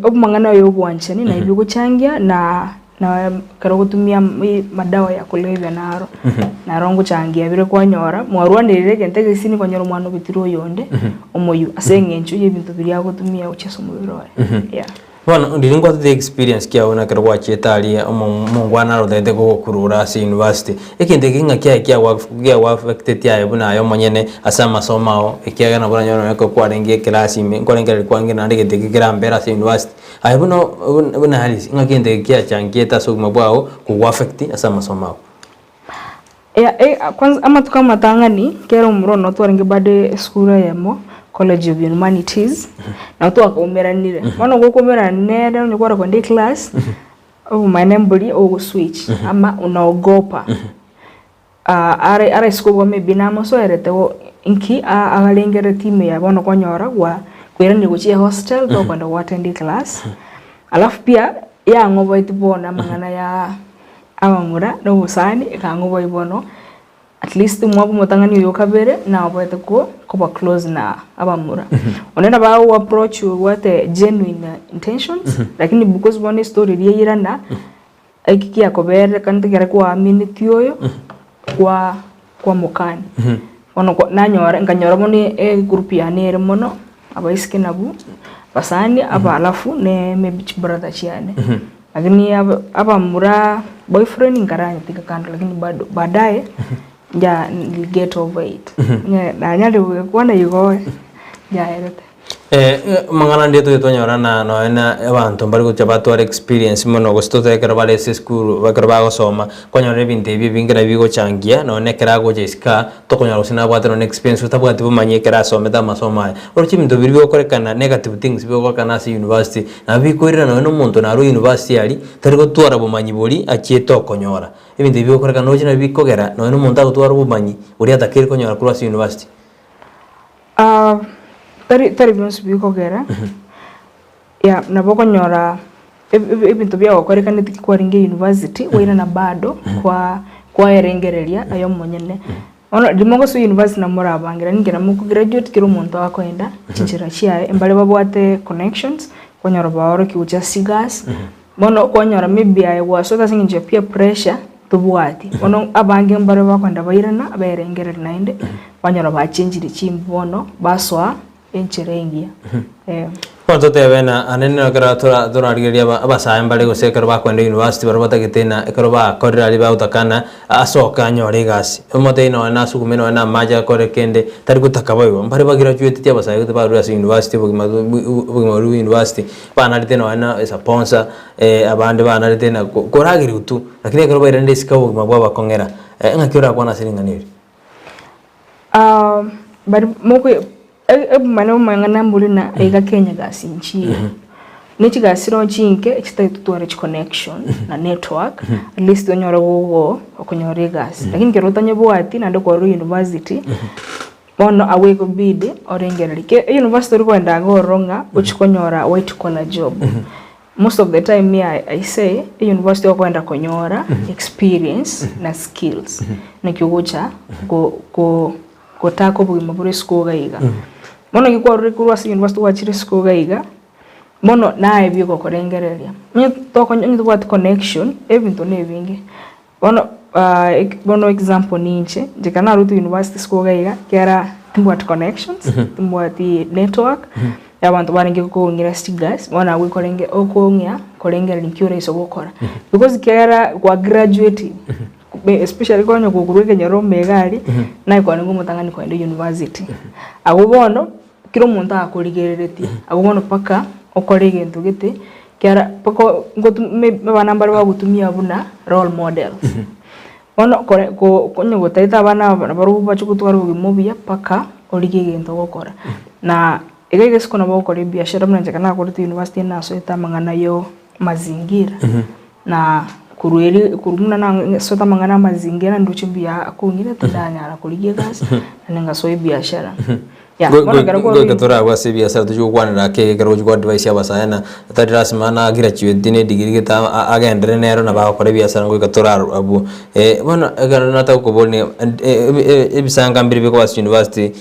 obumangana ayo bwanchani na ibyo guchangia na karo gutumia madawa ya kulevya naro na rongo changia bire kwanyora mwarwanirire gente gisini kwanyora mwana bitiro yonde omoyu asengenchu yebintu biri gutumia ucheso mubiro yeah Bueno, ndiringo the experience kia ona kero wachetali mungwana ro dete go kurura si university ekinde kinga kia wa affected ya buna ayo monyene asama somao ekia gana bora nyono ko kwarengie klasi me korengere kwange na ndege tekira mbera si university ayo buna halisi ngakinde kia changieta so mabwao ku affect asama somao kwanza ama tukamatangani kero mrono twarenge bade skura yamo College of Humanities na to akomeranire mwana gukomeranire ni kwara kwende class my name o switch ama unaogopa are school maybe na moso erete inki agalengere team ya bono kwanyora kwa kwera ni guchia hostel to kwenda attend class alafu pia ya ngobo itibona mangana ya amangura no busani ka ngobo ibono at least mwabu mutangani yo kabere na aboete ko ba close na abamura onena ba approach what genuine intentions lakini because one story yirana akikia kobere kantigere kwa minute yoyo kwa mukani ono nanyora nganyora moni group ya nere mono abaiske nabu basani aba alafu ne maybe brother chiane lakini abamura boyfriend ngaranya tika kando lakini bado baadaye ja get over it na nyali kuona yugo ja erete mangana ndeto yetonyora na no na abantu bari guchabato experience mono gostote karabale school bakaraba gosoma konyore binte bingira bigo changia no ne kerago jeska to konyora sina bwatero no experience utabwati bumanye keraso meta masoma orochi bintu biri korekana negative things bigo kana si university na bikorira no muntu na ro university ali tariko twara bumanyi boli achieto konyora ebintu bigo korekana no jina bikogera no muntu agutwara bumanyi uri atakiri konyora kuri si university Tari bionsu biko gera ya naboko nyora ibintu bya wakoreka nitiki kwa ringe university wena na bado kwa erengereria ayo monyene ono dimongo su university na mora abangira ningera mu graduate kiro muntu akoenda chinchira chiae embale babwate connections kwa nyora baoro kiucha sigas bono kwa nyora maybe I was so that singe peer pressure tubwati ono abange mbare bakwenda bayirana aberengerera nainde banyora ba change chimbono baswa encherengia kwanza tebena anene kara tora rigeria abasa mbale go sekero ba kwenda university barabata gitena ekero ba korira ali ba utakana asoka nyore gasi omote no na sukumeno na maja kore kende tari gutaka bayo mbare ba graduate tia basa yote ba rura university bugima university bana liteno na sponsor abande bana litena koragiri utu lakini ekero ba irende sikawo bugima bwa kongera ngakira kwa na siringaniri bari moko mano mangana mbulina ega Kenya gasi nchi nichi gasi ro chinke ekitaitu tware connection na network at least onyora go okonyore gasi lakini kerotanye bwati na ndoko ro university bono awe ko bide orengerike university ro kwenda go ronga uchikonyora white collar job most of the time me I say university okwenda konyora experience na skills na kyogocha go kotako bugima bure school gaiga mono gikwa rikuru asi university wa chire school gaiga mono nae byo korengereria nyi toko nyi twa connection ebintu nebinge bono example ninche jikana rutu university school gaiga kera timbwat connections timbwati network yabantu baringe ko ngira stigas bona we korenge okonya korengera linkure iso gukora because kera kwa graduate especially kwa nyo kuguruke nyoro megari na kwa ngo mutangani kwa university agubono kiro muntu akurigerereti agubono paka okorege ntugite kera pako ngo bana mbari ba gutumia buna role models bono ko nyo gutaita bana baru bachukutwara ubimobia paka origege ento gukora na egege sikona bokore biashara mnanje kana kwa university na so eta mangana yo mazingira na kurumuna na sota mangana mazingira ndo chimbia akungire tandanya ala kuligia gas nenga soy biashara ya bona garako gatora kwa se biashara tuju kwanira ke garo ju advice abasana tatira simana graduate ne degree gita agendere nero na ba kore biashara ngo gatora abu bona garana ta ko bolni ebisanga mbiri biko was university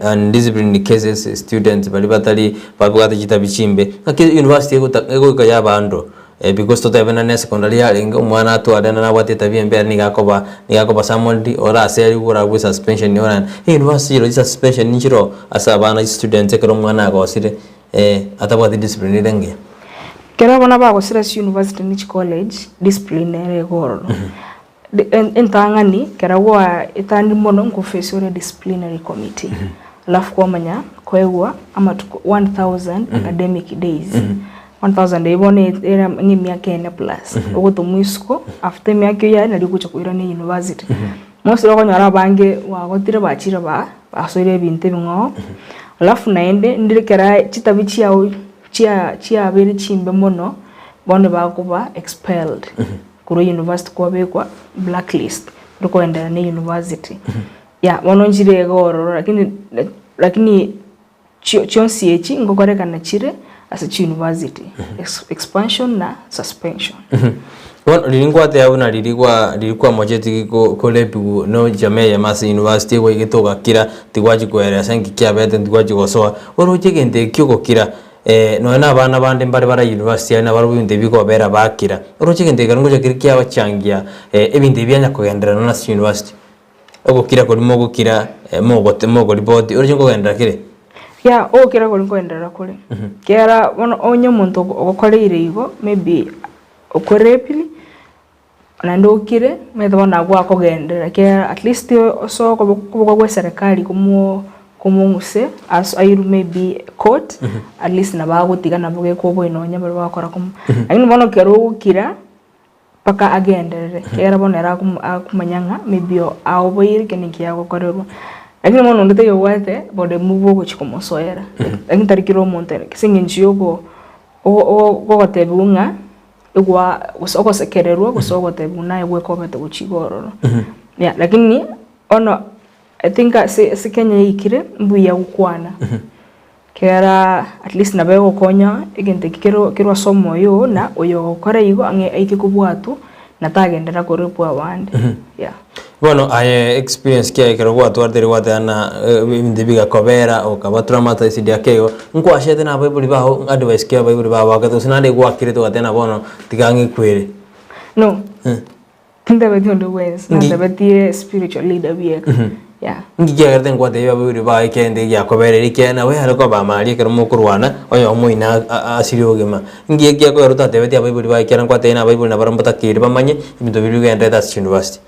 and disciplinary cases students bali batali babugata jitabichimbe ake university ego ka yabando because to even na secondary yaringa umwana atwada na wateta biembere nigakoba samondi ora aseri gura gwe suspension ora university ro suspension ninjiro asabana students ekero mwana agosire atabwa disciplinary renge kera bona ba gosira university ni college disciplinary goro entangani kera wa itandi mono ngofesi ore disciplinary committee alafu kwa manya kwegwa ama 1000 academic days 1000 ibone era ni miaka ene plus ogoto muisko after miaka ya na likucha kuira ni university most roko nyara bange wagotire bachira ba asore binte bingo alafu naende ndirekera chitabichi yawo chia bere chimbe mono bone bakuba expelled kuro university kwa bekwa blacklist ndiko enda ni university ya wono njire goro lakini chionsi echi ngokore na chire as a university expansion na suspension bon lingwa te abuna lilikuwa mojeti ko lepu no jamee ya masi university ko igitoka kira tigwaji ko area sangi kya bete tigwaji ko soa oro chegende kyuko kira no na bana bande mbare bara university na baru binde biko bera bakira oro chegende garango chakiri kya bachangia ebinde byanya ko gendera na university ogo kira ko limo go kira mogo report oro chengo gendera kire ya kira ko lingo endera kule kera onyo muntu okoleire igo maybe okorepili na ndokire medona gwa ko gendera kera at least so ko gwa serikali kumunguse as ayiru maybe court at least na bago tigana buge ko boy no nyambe bakora kum akini bono kero kira paka agendere kera bonera kumanyanga maybe awo boyir kenikia ko korero lakini mono ndete yo wate bode muvo ko chikomo soera lakini tarikiro montere kisinginchi yogo o tebunga egwa usoko sekererwa usoko tebuna egwe ko bete uchigoro ya lakini ono I think se Kenya ikire mbuya ukwana kera at least na bego konya egente kiro somo yo na oyo kore igo ange aikikubwatu natagendera korepo abandi yeah. Bueno, hay experience que creo que tú ardere wate ana indiviga covera o kabatura mata isidia kego nko ashete na bible baho advice ke bible baho ka to sinade gwa kire to atena bono tigangi kwere no tinda beti on the ways na beti spiritual leader bieka yeah ngi gerde ngwa de bible baho ke ndi ya covera ike na we hariko ba mali ke mo kurwana oyo muina asiri ogema ngi ge ko ruta de beti bible baho ke ngwa te na bible na barambata kire bamanye ibintu biru ge that's university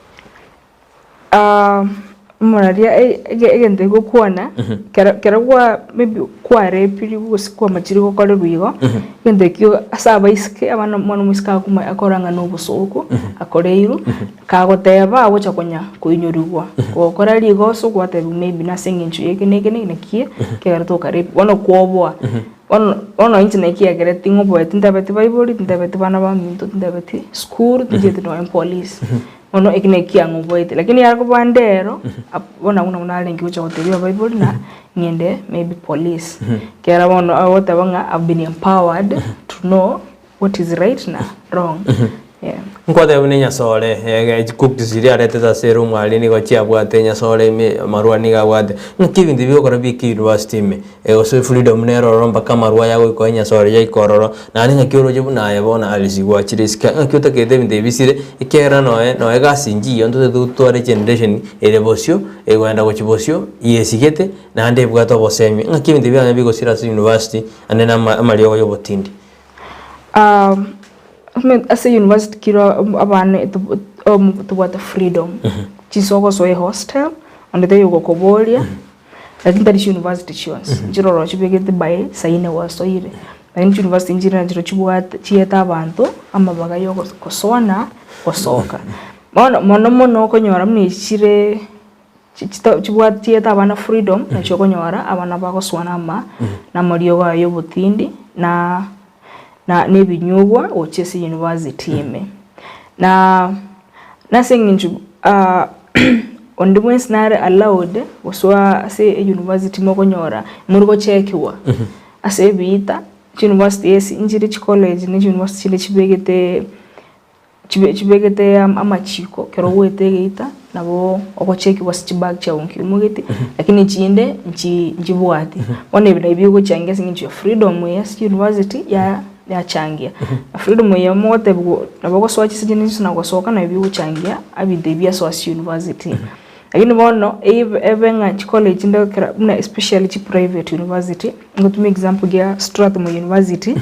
moraria egende go kuona kera kwa maybe kwa repiri kwa machiri go kore ruigo egende kyo asaba iske abana mwana muska kuma akoranga no busoko akoreiru kagoteba agocha konya kuinyorugwa ko kora rigo so kwate maybe na senginchu yekene kie kera to kare wono kwobwa ono inchine kia kere tingo boy tindabeti bible tindabeti bana ba minto tindabeti school tindabeti no police ono ekine kia ngoboite lakini yako bandero bona una lengi ucha hotelio bible na niende maybe police kera wono awota banga have been empowered to know what is right na wrong yeah nkwate bunenya sole cook disiri arete za serum mwali ni gochia bwatenya sole marua ni gawade nkibindi byo kora biki university me so freedom nero romba kama marua yago ikonya sole ya ikororo na ninga kyoro je buna yabona alisigwa chiriska kyota kede binde bisire ikera no gasinji yondo de tutore generation elebosio egwenda gochibosio yesigete na ande bwato bosemi nkibindi bya bigo sira university anena amaliyo yo botindi as a university kiro abane to what freedom chisoko so a hostel and they go kobolia lakini tadi university chons jiroro chibegete by saine waso ire lakini university injira jiro chibwat chieta abantu amabaga yo kosona kosoka mono konyora mnishire chibwat chieta abana freedom na chokonyora abana bagoswana na moriyo ga yo butindi na nebinyugwa ochese university ime na saying on the ones nare allowed waswa say university mokonyora murgo chekiwa ase bita university yes injiri college ni university le chibegete amachiko kero wete geita nabo okochekiwa sichibag cha unki umugiti lakini chinde njibuati one bina ibigo changia singi freedom yes university ya changia freedom ya mote bugo nabo swachi sijini na gosoka na ibigo changia abidebia so university lakini bono even college ndo na especially private university ngotumia example ya Strathmore University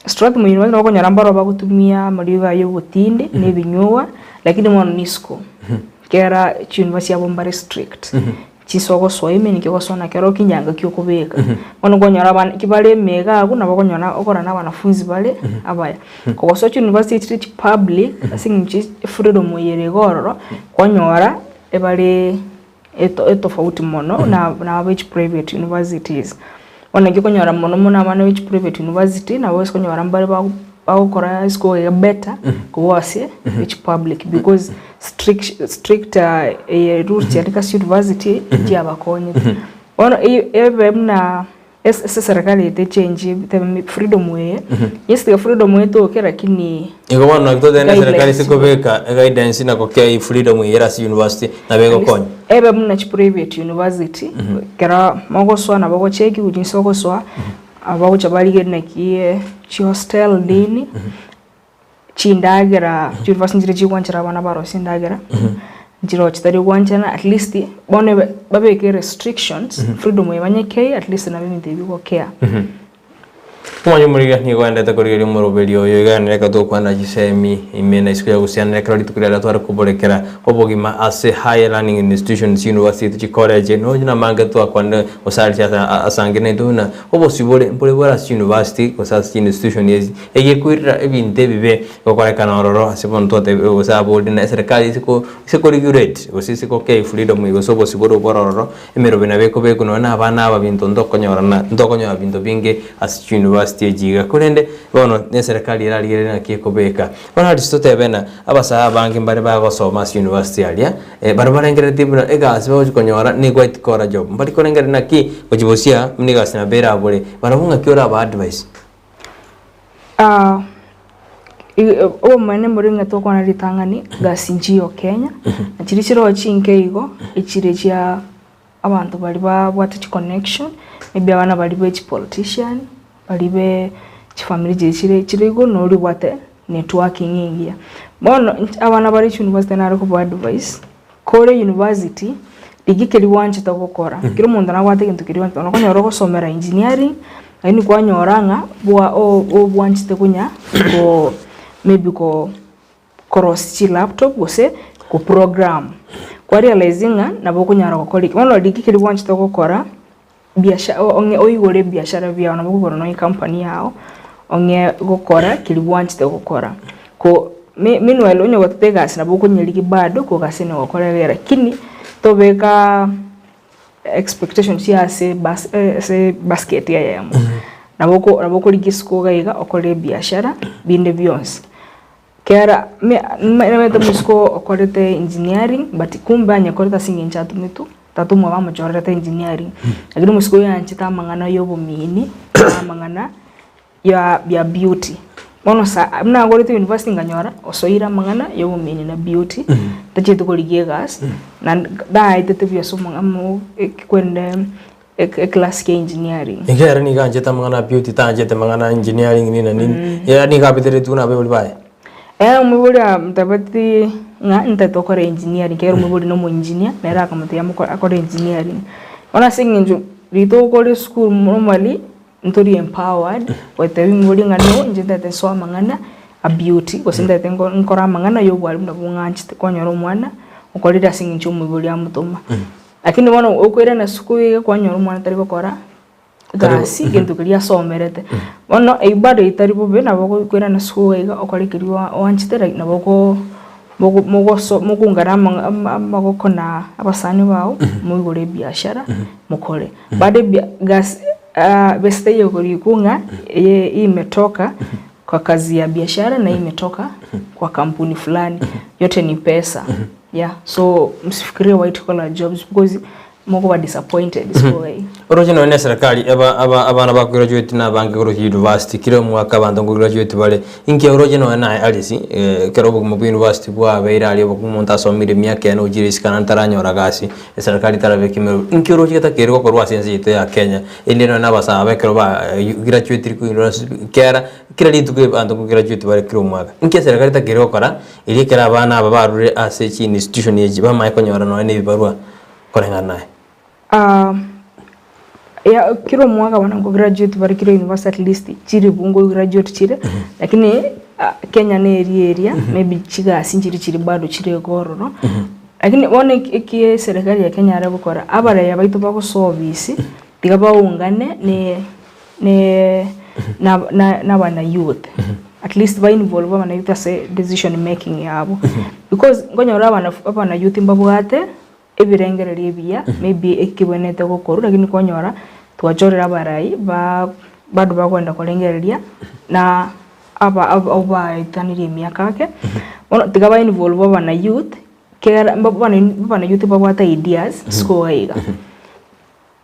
Strathmore University wako nyarambaro bagutumia mariva yo butinde ne binyowa lakini mono nisco kera university ya Bombare strict chisoko soime nikiko sona kero kinyanga kyokubeka mono gonyora bana kibale mega aguna bakonyona okora na banafunzi bale abaya ko so university public asingi freedom yere gororo konyora ebale tofauti mono na which private universities ona gikonyora mono muna which private university na wose konyora mbale bakora school better kuwase which public because strict rules ya university ya bakonye ona na serikali ite change the freedom way yes the freedom way to kera kini iko wana kutodena serikali sikobeka guidance na kokea freedom way ya university na bego konye muna private university kera mogoswa na bago cheki ujinsoko swa abago chabali na kie chi hostel dini chindagera university njire chikwanchira bana baro sindagera njiro chitari kwanchana at least bone babeke restrictions freedom yabanyeke at least na bimite biko care Kumanyo muriga ni kwenda kuri muroberio yoganira katokwana gisemi imena isikuya gusiana kuri tukurira twara kuborekera obogima ase higher learning institutions university college no nyina manga twakwanda osari asangene duna obosibole mpole bora university osasi institution yezi egekwira ebinte bibe gokorekana ororo asibon tote osabodi na serikali siko regulate osisi ko ke freedom igosobo siboro bororo emero binabeko beko nona abana abinto ndokonyora binto binge as university jiga kurende bono ne serikali irarigere na kiekobeka bona aristote bena abasa bangi mbare bagosoma university alia barbarengere tibura egasi bo konyora ni gwait kora job mbari korengere na ki gojibosia mnigasi na bera bole barabunga kiora ba advice o mane muringa to kona ritangani gasinjio Kenya achirishiro chinkeigo ichirejia abantu bali ba what connection maybe abana bali be politician balibe chifamily chirigo no ribwate networking ingia bono abana bari university na ko advice kore university digikeli wanje takokora kiri mundu na gwate kintu kiri wanje no konyoro gusomera engineering ani kwanyoranga bwa bwanje tekunya ko maybe ko cross laptop gose ko program kwa realizinga na bokunyara ko koli bono digikeli wanje takokora biashara onge oigore biashara bya na bugoro no company yao onge gukora kilibwanchite gukora ko meanwhile onye gotega sina bukunyeliki bado ko gasene gukora gera kini tobeka expectations ya se basket ya yamo naboko ligisko gaiga okore biashara binde byonse kera me musko okorete engineering but kumbe anya koreta singin chatu mitu tatu mwa majority engineering lakini musiko yanchita mangana yobo mini mangana ya beauty mono sa mna gorete university nganyora osoira mangana yobo mini na beauty tachetu koligie gas na da itete bya so mangamo kwende class ke engineering ngera ni ganjeta mangana beauty tanjete mangana engineering ni na nini ya ni kapitere tuna be ulbaye umubuli mtabati nga ntatokora engineering kero umubuli no mu engineer nera akamate akora engineering ona singinju rito kole school normally ntori empowered wete umubuli ngano njete so mangana a beauty kosinda tengo nkora mangana yo bwali ndabunganchi konyoro mwana ukolira singinju umubuli amutoma lakini wana ukwera na school konyoro mwana tari gukora gasi gento kiriya somerete ono eibado itari bobe nabo kwera na school ega okorekiriwa wanchitera nabo mugungara magokona abasani bawo mugore biashara mukore bade gas beste yokori kunga imetoka kwa kazi ya biashara na imetoka kwa kampuni fulani. Yote ni pesa. Yeah, so msifikirie white collar jobs because moko wa disappointed so Origino ne serikali abana ba graduate na banki gro university kiro mwaka bantu graduate bale inke origino na alisi kero bu university bwa beira ali bu monta somire miaka no jiris kana taranyora gasi serikali tarabe kimero inke origino ta kero ko rwasense ite ya Kenya indino na basa abekero ba graduate ku university kera kira litu ke bantu graduate bale kiro mwaka inke serikali ta kero kora ili kera abana babarure ase chi institution yeji ba mai konyora no ne bibarua korengana ya kiro mwaka wanango graduate bari kiro university at least chiri bungo graduate chire lakini Kenya ne area maybe chiga sinchiri bado chire goro no lakini one ki serikali ya Kenya arabo kora abara ya baitu bako service tigaba ungane ne na bana youth at least ba involve bana youth as decision making yabo because ngonyora bana youth mbabwate ebirengereri ebia maybe ekibonete gukuru lakini konyora twachorera barai bado bakwenda kurengereria na aba itaniri miaka yake ono tigaba involve bana youth kera bana youth babwata ideas skoiga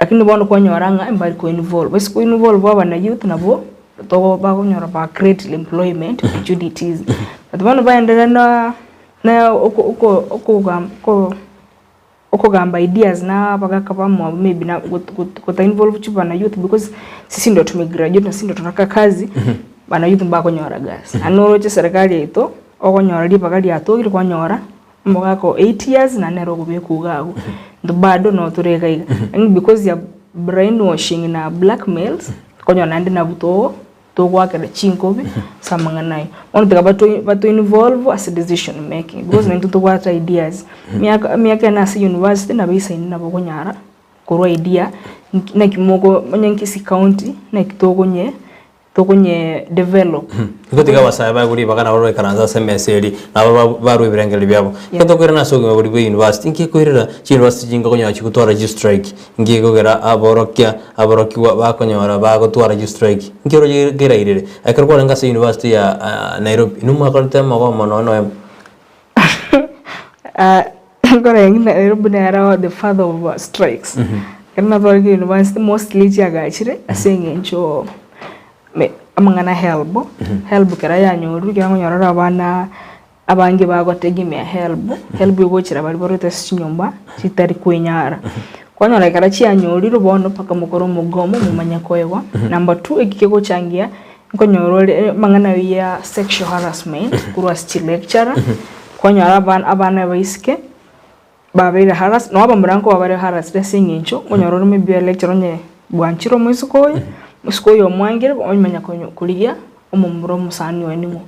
lakini bono konyora nga mbari ko involve basi ko involve bana youth nabo to ba konyora ba create employment opportunities bano baendelea na oko gamba ideas na bagaka bamwa maybe na kuta involve chupa na youth because sisi ndio tumegraduate na sisi ndio tunataka kazi bana youth mbako nyora gas anoroche serikali ito okonyora li bakali atogire kwanyora mbako 8 years na nero kubekugago ndo bado no tureka and because ya brainwashing na blackmails konyona ndi na buto to gwake da chinkobe samanganai ono tega bato involve as a decision making because nento to gwata ideas miaka na si university na bisa ina bokonyara korwa idea na kimoko manyankisi county na kitogonye develop ngotiga wasaba guri bagana oro karanza semeseri na baru ibirengeli byabo kato kwera sogo guri be university nki kwera university jinga konya chikutora registrate ngi gogera aboroki bakonyora bagotwara registrate nki ro gera irere akarko ranga se university ya Nairobi numa kalta mago mono ngora ngi Nairobi na era the father of strikes kana boroki university mostly jagachire asengencho amangana help kera ya nyoru kyango nyorora abana abange bagotegemea help yogochira bari borote sinyumba kitari kwenyara kwanyora kera chia nyoru rubono paka mukoro mugomo mumanya koyewa number 2 ekikego changia nkonyorore mangana ya sexual harassment kurwa still lecturer kwanyora abana baiske babira harass no abamuranko babare harass resingincho konyorore mebia lecturer nye bwanchiro musikoye musikoyo mwangire omanya konyo kuliya omumuro musani wenimo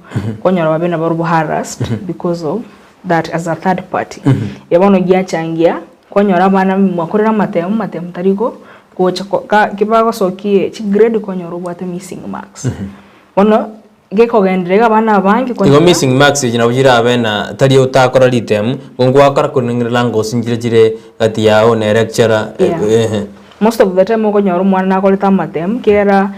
konyara babena barubo harassed because of that as a third party yabono gyachangia konyara abana mwakorera matemu tariko kocha kibago sokie chi grade konyara bwate missing marks ono geko gendrega bana bangi konyara missing marks jina bujira abena tari utakora litem ngwa akara kuningira lango sinjire kati yao ne lecturer most of the time konyara mwana nakoleta matem kera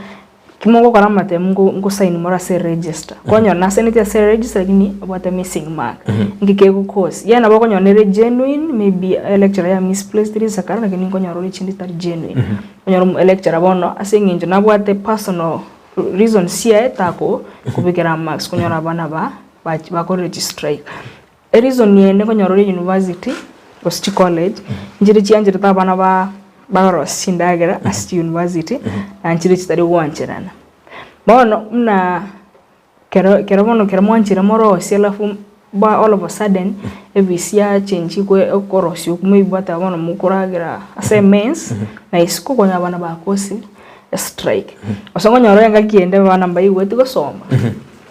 kimoko kara matem ngo sign mora se register konyara na senate se register lakini bwate missing mark ngikego course yana bako nyonere genuine maybe lecturer ya misplaced risakara lakini konyara ri chindi tar genuine konyara lecturer bono asenginjo na bwate personal reason sia tako kubikira marks konyara bana ba ko register reason yene konyara university or college njiri chianjira ta bana bagaro sindagera as university anchiri chitari wancherana bono mna kero mwanchira moro selafu ba all of a sudden evisia change kwe okorosi kumibata bono mukuragira assignments na isiko konya bana bakosi strike osongo nyoro yanga kiende bana mbayiwe tikosoma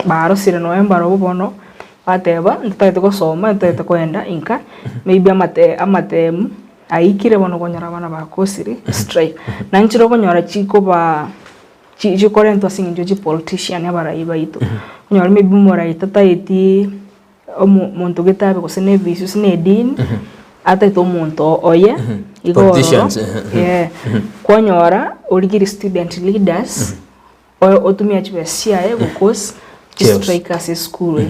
baro sire November bono bateba ntayete kosoma ntayete kwenda inka maybe amatemu aikire bono konyara bana bakosiri strike nanchiro konyara chiko ba chikore ento singinjo chi politician abarayiba ito konyara maybe mora itata eti omuntu getabe ko sene visus ne din ata to muntu oye politicians konyara origiri student leaders otumia chibesia because strike ase esukuru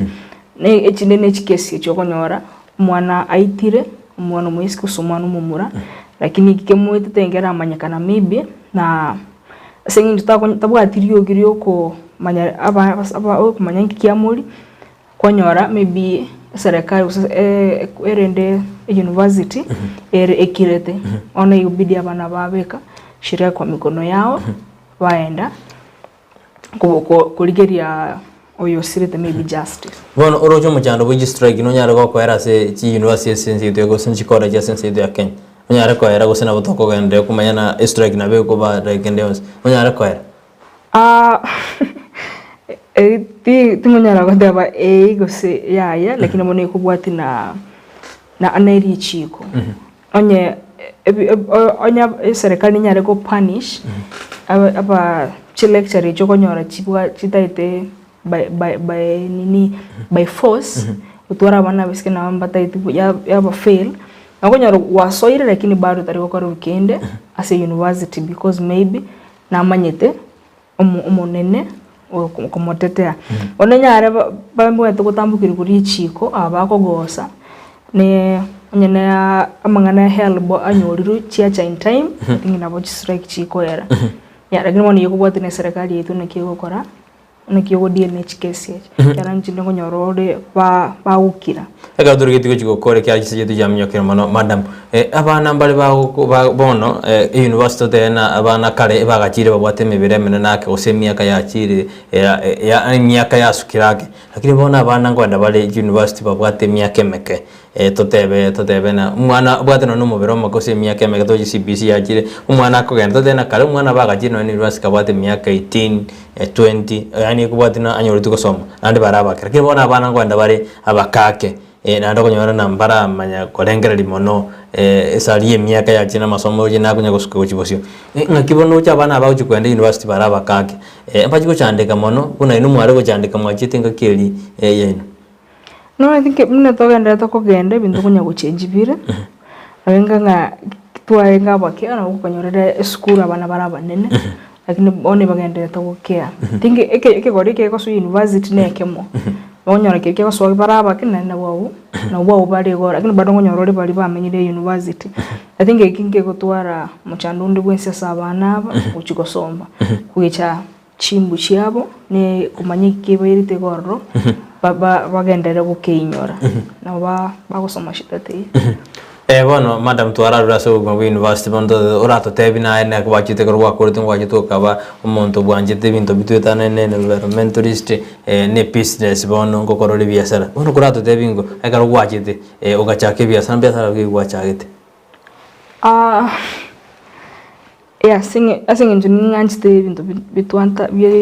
ne echinde ne chikesi chokonyora mwana aitire mwana mwisi kusomana mumura lakini kikemwete tengera amanyakana maybe na sengi tabwatirio girio ko manya aba kumanya kiamuri konyora maybe serikali erende university ekirete ona yubidi abana babeka shiria kwa mikono yao waenda kuligeria oyo sirete maybe justice bono orojo mujando bwi strike no nyara ko era se chi university sense to sense college sense to Kenya nyara ko era gusena butoko gende kumanya na strike na be ko ba regende nyara ko era timunyara ko deba gose ya lakini mone kubwati na anairi chiko onye onya serikali nyare ko punish aba lecture choko nyora chibwa chitaite by force utwara bana biske na mbata itibu ya ba fail nakonyara wasoire lakini bado tariko ko weekend as a university because maybe na manyete umunene komotetea onenya bamwe tukutambukira kuri chiko abako gosa ne nyene amangana helbo anyoriru chiacha in time tingina bo strike chiko era ya lakini moni yokubwati ne serikali yetu nekigokora nekigo DNH case kana nchinde konyorode ba ukira ega durugiti kugikore kya kisejetu jamnyokera mano madam abana mbali ba bono university tena abana kare bagachire babwate mibire mene nake osemiaka yachire ya myaka yasukirake lakini bona abana ngwanda bali university babwate myaka meke totebe na mwana bwate no mubiro makose myaka meke to CBC yachire umwana akogenda tena kare umwana bagachire no university kabwate myaka 18 20 yani kubwate na anyoritu gusoma nandi barabakira lakini bona abana ngwanda bali abakake nando konyora nambara manya kolengera limono esali myaka ya china masomo je nakunya gusuka uchibosio ngakibono cha bana ba uchikwenda university baraba kake mpachiko chandika mono kuna inu mware go chandika mwachite ngakeli yenu no I think mna togenda tokogenda bintu kunya guchange bire abenga nga twaenga bake ana kukonyorera esukuru abana baraba nene lakini one bagenda tokokea think eke gorike ko su university nekemo onyora keke ko so baraba kina na wao bali go lakini bado nyorore bali bamenyire university I think ekinge gutwara muchandundi bwense sabana aba ukigosomba kugicha chimbu chiabo ne kumanyike bayirite gorro bagendere gukeinyora na bagosoma shitate bono madam twara raso go university bondo orato tebina ene kwachite ko kwakuri ngwachito kaba umuntu bwanjite bintu bitwetana ne environmentalist ne business bono ngokorore biashara bono kurato tebingo ekaro gwachite ugachake biashara gwachagete ya singe njuni nganjite bintu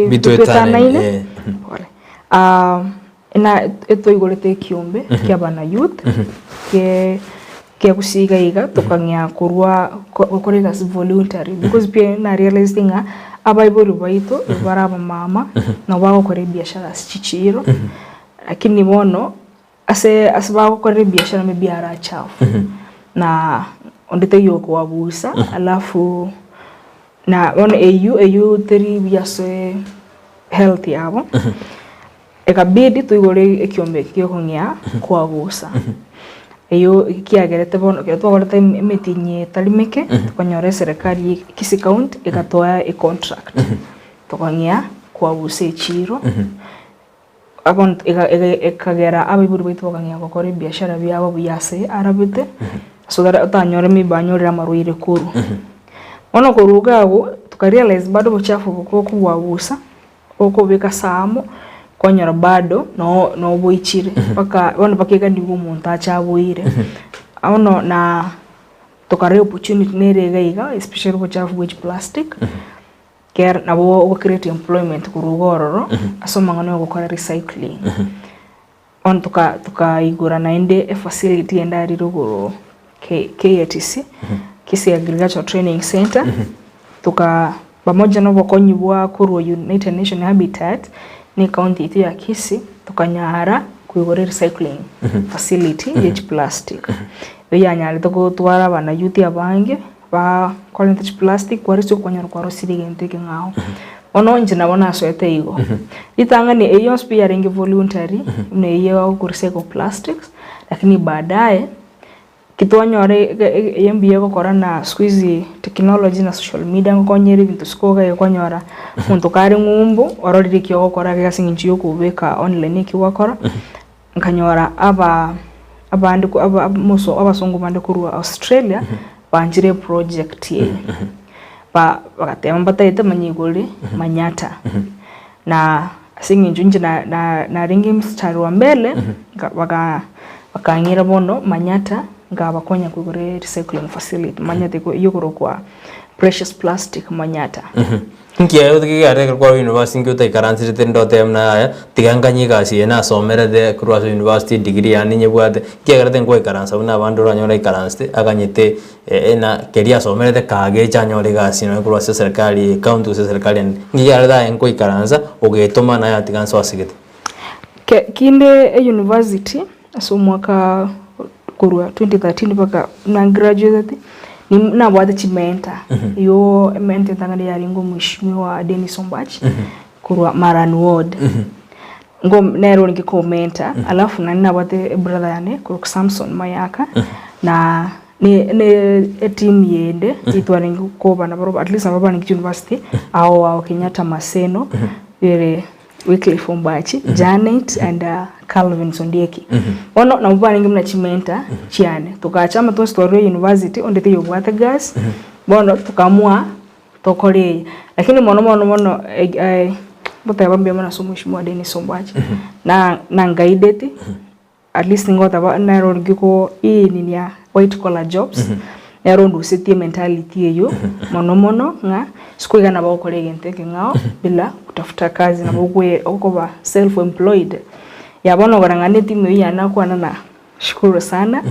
bitwetana ine ina eto igorete kiombe kya bana youth ke kusiga iga tokanya kurwa kokorega voluntary because pia na realizing abaibori baito baraba mama na wao kore biashara sichiro lakini bono asibao kore biashara mebiara chafu na ondete yoko wabusa alafu na bono au teri biase health yabo ekabidi tuigore ekiombe kyokonya kwagusa eyo kiagerete bono ke twagorete metinye talimeke tukanyore serikali kisi count ekatoa e contract tukanya kwagusa echiro abon ekagera abiburi bitu bakanya gukora biashara byabo biyase arabite so that atanyore mibanyorera maruire kuru ono kurugago tukarealize bado buchafu buko kuwagusa oko beka samo konyora bado no boichire paka bano pakeka ndi umuntu achaboire ono na tokare opportunity nerega especially buchafu which plastic care na bo create employment kurugororo asomangano gukora recycling on tuka igura na inde facility endari ruguru KATC Kisi Agricultural Training Center tuka pamoja na bokonyibwa kuru United Nations Habitat ni county itu ya Kisi tukanyara kuigore recycling facility h plastic yanyari to twara bana youth abange ba quality plastic kwari cyo kwanyara kwa rosiri gente ngao ono njina bona soete igo itanga ni eyo pia rengi voluntary ne iyo ku recycle plastics lakini baadaye kitonyore yembiye ko korana squeeze technology na social media ko nyeri bintu skoga ko nyora muntu kari ngumbu ororire kyo kora gasingi yo kubeka online ki wakora nkanyora abandi ko muso abasongo bande kurwa Australia banjire project ye bakatema bataita manyigole manyata na singi njunje na ringi mstari wa mbele bakangira bono manyata ngabakonya kugore recycling facility manyata ko yogoro kwa precious plastic manyata nkiya yo tikigare kwa university ngyo tai karansi tendo temna ya tiganganye kasi na somera de Cross University degree yani nyebwate kiagara tenko karansa una bandu ranyora karansi aganyete ena keria somera de kage chanyore kasi no Cross serikali county serikali ngiya da enko karansa ogetoma na ya tiganso asigete kinde university so mwaka kurwa 2013 baka na graduate ni na bwata chimenta yo mente tangani ya ringo mheshimiwa Dennis Ombachi kurwa Maran Ward ngo nero nikikomenta alafu na nina bwate brother yane kurwa Samson Mayaka na ne team yende itware ngikoba na baro at least na baba ni university au Kenyatta Maseno vile weekly Ombachi Janet and Calvin Sondieki ono na baba ningi mna chimenta chiane tukachama to story university ondete yobwata gas bono tukamua tokole lakini mono bota bambia mana sumushimwa Dennis Ombachi na ngaideti at least ngota ba na ro ngiko nini ya white collar jobs ya ro nduseti mentality yo mono nga sikuiga na ba kole gente ngao bila kutafuta kazi na bokwe okoba self employed ya bono garangane timu yana kwa na shukuru sana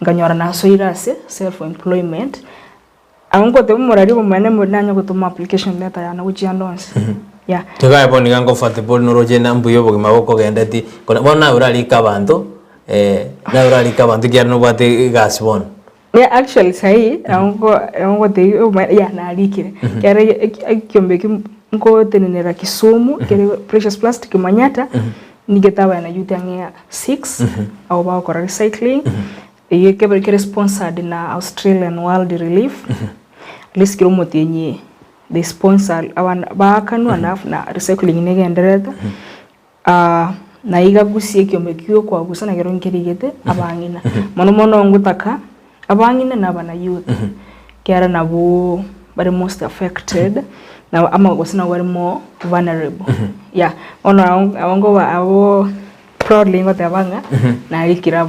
nganyora na soirase self employment ango te murari bomane munanya gutuma application letter yana uchi andons ya tugaye boni gango fatibol noroje nambu yobo maboko gendati bona urali kabantu na urali kabantu kya no bate gas bon yeah actually sai ango te ya na alikire kare kyombeki ngo tenenera Kisumu kere precious plastic manyata nigetawa na youth yangia 6 au ba ko recycling kere sponsored na Australian World Relief list kilo motenye the sponsor awan ba kanu na recycling negendereta na igagusie kyomekyo kwa gusana kero nkerigete abangina mono ngutaka abangina na bana youth kera nabo but most affected na ama gusana wari more vulnerable yeah ono awango abo proudly ngote abanga na alikira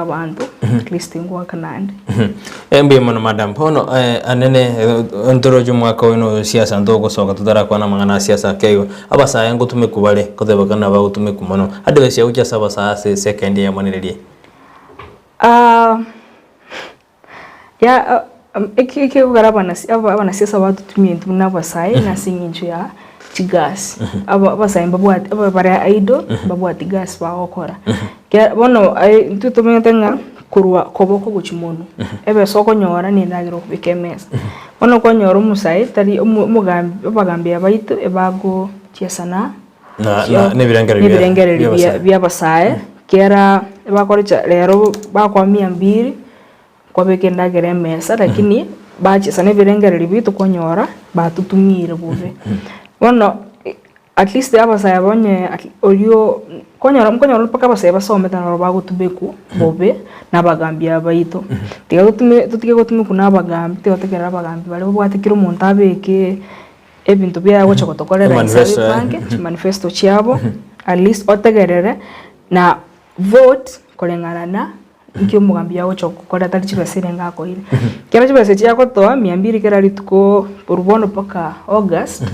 abantu at least ngwa kanande embe mono madam pono anene ontorojo mwaka wino siasa ndoko soka tutara kwa na mangana siasa keyo abasa yango tumekubale koteba kana ba utumekumano ade sia ucha saba sa second ya mwanerelie ya eke ugaraba na siasa watu tumie ntunaba sai na singincho ya gas abasa mbabwati abara aido babwati gas ba okora ke bono tutumenga kurwa koboko guchimono ebe soko nyora ni ndagiro kubikemes bono ko nyora musai tari umugambi bagambi abaito ebago chiesana na nebirengere bya basaye kera bakorecha lero bakwa 200 kwa beke ndagere mesa lakini bachesana nebirengere bitu ko nyora batutumire bube bueno at least abasa yabonye olio konyora paka basa basome tano bago tubeku bobe nabagambia abaito tutige gutume kuna bagambi teotekera bagambi bale bwatikira umuntu abeke ebintu byago chokotokorera isabe banke manifesto cyabo at least otegerere na vote kolengana nkyo mugambi yawo chokokora tali chibasire ngako ile kera chibase cyako to 200 kera lituko urubono paka August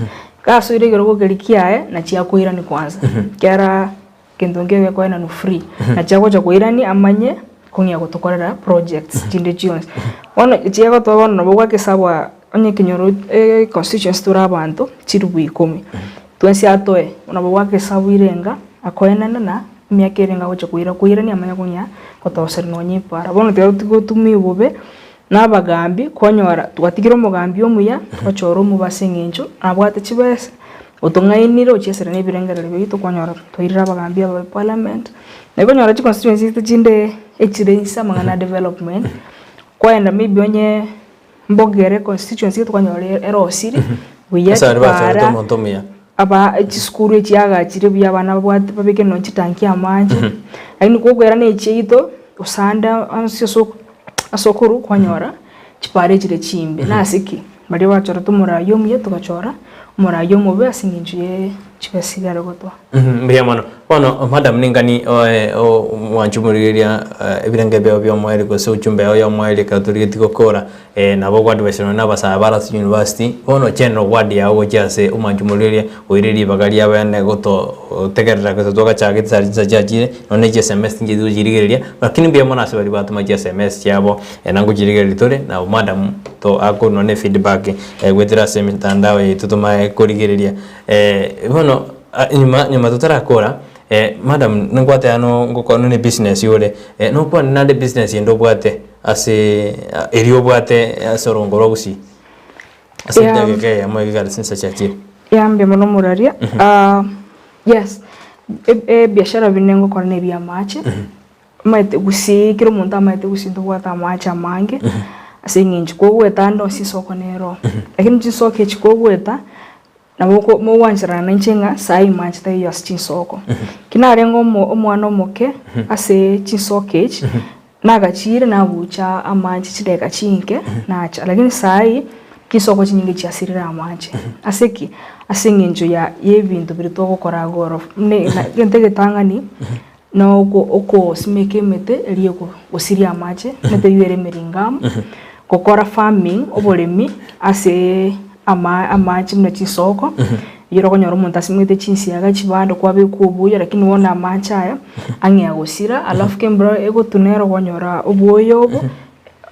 kaso ile gero gelikiae na chiakuira ni kwanza kera kendongewe kwa na no free na chako cha kuirani amanye kunya gutokorera projects chinde chions ono chiako to ono bogwa kesabwa onye kinyoro constituency turabantu chirubu 10 twensi atoe ono bogwa kesabu irenga akoenana na miaka irenga gocha kuira ni amanye kunya kotoseri no nyipara bono tero tumi bobe nabagambi kwanyora twatigira umugambi omuya twachora omubase ng'encho nabwate chibese otungainire ochesera n'ebirengerero bitu kwanyora toirira abagambi aba parliament nakonyora chi constituency chinde echirensa mangana development kwaenda maybe onye mbogere constituency twanyora erosiri buya para aba echiskuru echiagachire buya bana babike no chitanki amanje lakini kogwera n'echito usanda asokuru kwanyora chipare chire chimbe nasiki bari bachora tumura yomuye tukachora mura yomobe asinginjuye chibasigara gotwa mbiya mano bono madam ningani wanchumuriria ebirenge byo mwere gose uchumbe yo mwere katurigiti gukora nabo kwa advice na basabara university bono general ward yawo cyase umanchumuriria wiriri bagari abane goto tegerera goto toka chagiti sajajire none je semester ngizu jirigeria lakini mbiya mano asibari batuma je semester yabo nangu jirigeria tore na madam to ako none feedback gwetira semester ndawe tutuma kurigeria bono nyuma tutarakora madam ngwate ano ngokona ne business yole no kwa na de business ndo bwate ase eriyo bwate asorongoro gusi ase dageke amwe gari sinsa chachi yambe mono muraria yes biashara binengo kwa ne bya mache maite gusi kiro monta maite gusi ndo bwata macha mange ase nginji ko weta ndo sisoko nero lakini chisoko chiko weta na boko mo wanjira na nchenga sai manchi ta yo chinsoko kinarengo omwana omoke ase chinsokage nagachire na bucha amanchi chideka chinke nacha lakini sai kisoko chinyinge chiasirira amanchi aseki asengenjo ya yebintu birito gukora goro ne gentege tangani no oko simeke mete eliyo osiria amanchi mete yere meringam kokora farming obolemi ase amachi mna chisoko yoro konyoro montasi mwete chinsi yaga chibando kwa bekubuya lakini wona amachaya ange agosira alafu kembro ego tunero konyora obuoyo obo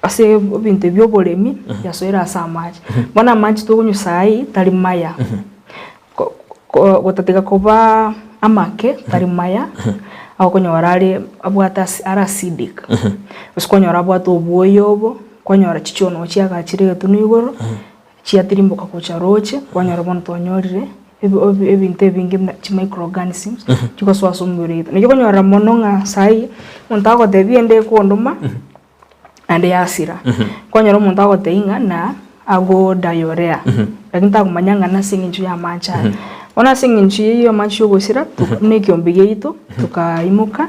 ase binte byobolemi yasoira asa amachi bona amachi to kunyu sai tali maya gotateka koba amake tali maya aho konyora ali abwata acidic uskonyora abwata obuoyo obo konyora chichono chiaga chire tunigoro chiatirimboka kucharoche kwanyara bono tonyorire ebinte bingi microorganisms chikoswa somurita nikyo konyara mononga sai montako debiende kondoma ande yasira kwanyara montako teinga na ago diarrhea lakini takumanyanga na singinju ya mancha ona singinju iyo manchu gosira tunekiombiye ito tukaimuka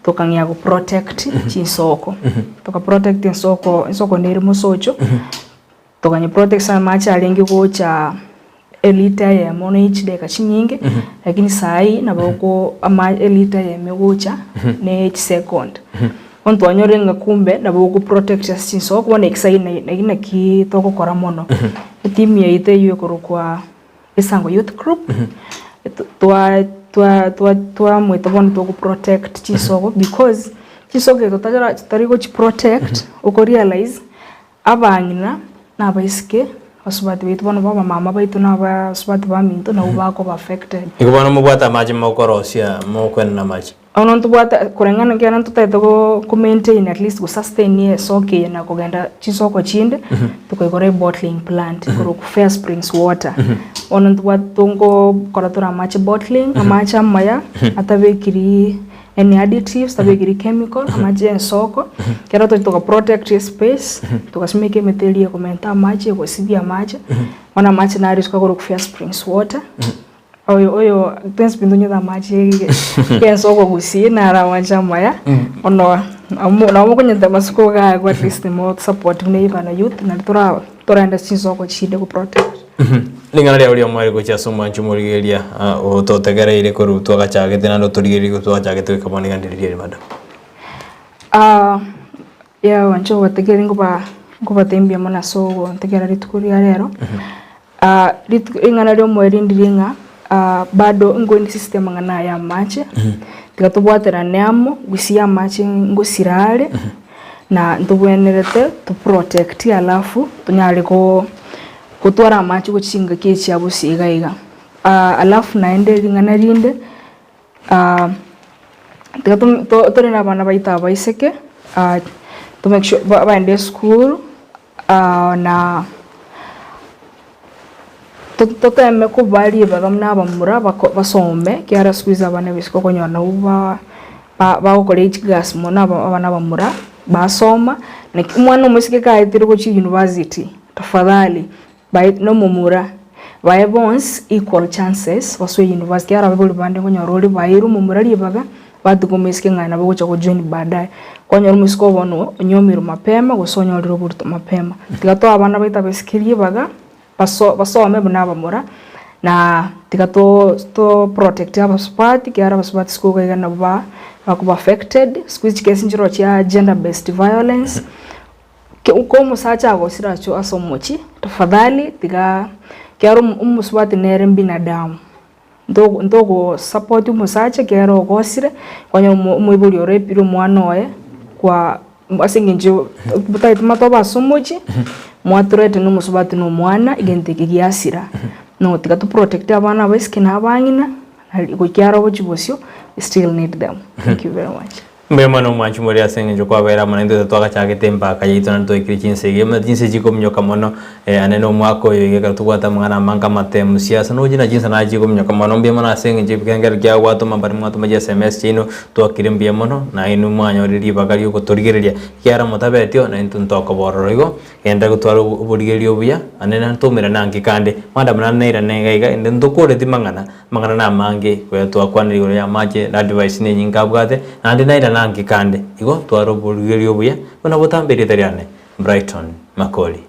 tukangya go protect chinsoko tuka protect insoko neri musocho tokanye protection macha alengi gocha elite ya mono ichideka chinyinge lakini sai naboko ama elite ya megocha ne second onto anyorenga kumbe naboko protect sinso ko ne exai na ki toko kora mono team ya ite yo korokwa esango youth group twa mwito bono toko protect chisoko because chisoko to tariko chi protect uko realize abangina na baisike asubati bitu bano baba mama baitu na ba asubati ba minto na ubako ba affected ikubona mubwata maji mokorosia mokwen na maji ono tubwata kurengana kyana tutaito ko maintain at least go sustain ye soke na kugenda chisoko chinde tukekore bottling plant kuro ku fair springs water ono tubwata tongo koratura maji bottling amacha maya atabekiri any additives tabekiri chemical amaje soko kero to protect your space tukasimeke meteli ya komenta maji kwa sibia maji wana maji na risk ko fair springs water oyo tens pindunya da maji ya soko gusi na rawaja maya ono na mo kunyenta masuko ga at least mo support ne bana youth na tora enda soko chide ko protect lingana lya ulio mwari gocha soma nchumurigeria o totegereire ko rutu agachagete na ndoturigeri ko twachagete kaboni gandiririe madam ya wancho wategeri ngoba tembia mona so tegera ritukuria rero ingana lyo mwari ndiringa bado ngoni system ngana ya mache tikatubwatera neamo gusia mache ngosirale na ndubwenerete to protect alafu tunyale ko kutwara machi kuchinga kechi abusiga iga alafu naende ringana rinde tore na bana baita baiseke to make sure baende school na tuteme kubali bagamna bamura basome kiara squeeze abana bisiko konyona uba ba college gas mona abana bamura basoma na mwana umusike kaitire ko chi university tafadhali by no mumura by bonds equal chances waswe university ara bali bande konyoroli bairu mumura libaga badugomisike ngana bwo cha join baadaye konyora musiko bono nyomiru mapema gusonyora rubuto mapema tigato abana baita besikirie baga basome bunaba mura na tigato protect abasupati kiara abasupati school kagana ba bakuba affected squeeze case njiro cha gender based violence ke uko musacha agosiracho asomochi tafadhali tiga kiaro umusupati nere binadamu ndogo support umusacha kiaro ogosire kwanyo umuburi orepiro mwana oye kwa asinginjo butaita matoba asomochi mwaturete n'umusubati n'umwana igenteke giasira no tiga to protect abana beske n'abanyina ko kyaro bo kibosyo still need them. Thank you very much. Mbema no mwanchu muri asengenjo kwa bera manendo twaka chake temba kayitona to ikirichinse game jinse jiko mnyoka mono aneno mwako yega tukwata mwana manga matemu siasa no jina jinsa na jiko mnyoka mono mbema na asengenje bikengera kya watu mambari mwatu maje SMS chino to kirimbia mono na inu mwanyo riri bakari uko torigereria kyara motabetyo na intu ntoko bororigo enda gutwara uburigerio buya anena ntumira nangi kande manda mna neira nenga ende ndokore timangana na mange kwa twakwanira ya maje na device ne nyinga bwate na ndinaira nangi kande igo twaro burgerio buya bona botambere tariane Brighton Makoli.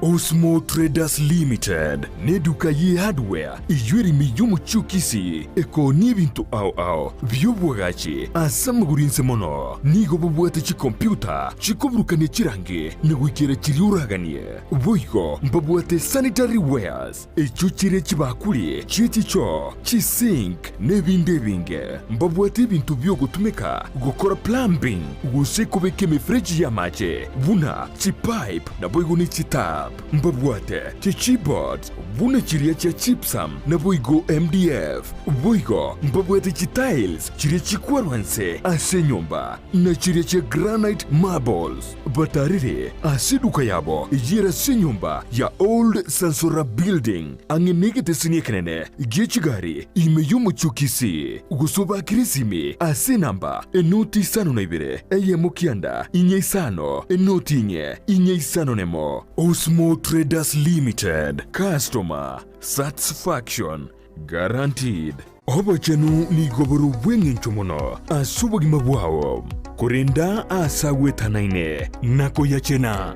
Osmo Traders Limited neduka ye hardware iyuri miyumu chukisi eko nibintu au byobwagachi asamagurinse mono nigo bobwate chi computer chikobrukane chirange negwikira chiriuraganie boigo mbobwate sanitary wares echuchire chibakuri chichicho chisink nebindebinge mbobwate bintu byogutumika gukora plumbing gusekobeke mefreji ya mache buna chipipe na boigo ni chitap mbabwate keyboards buna chiria cha chipsam na boigo MDF boigo mbabwate tiles chiria chikwarwanse ase nyumba na chiria cha granite marbles batarire asiduka yabo yera se nyumba ya old Sansora building angenegete sinyekenene gechigari imeyumu chukisi gusoba kirisimi ase namba enoti sano na ibere mukianda inye sano enoti inye sano nemo. Osmo Traders Limited, customer satisfaction guaranteed. Obachenu ni goboro wengen chomono asubogima bwao kurenda asawetanaine nako yachena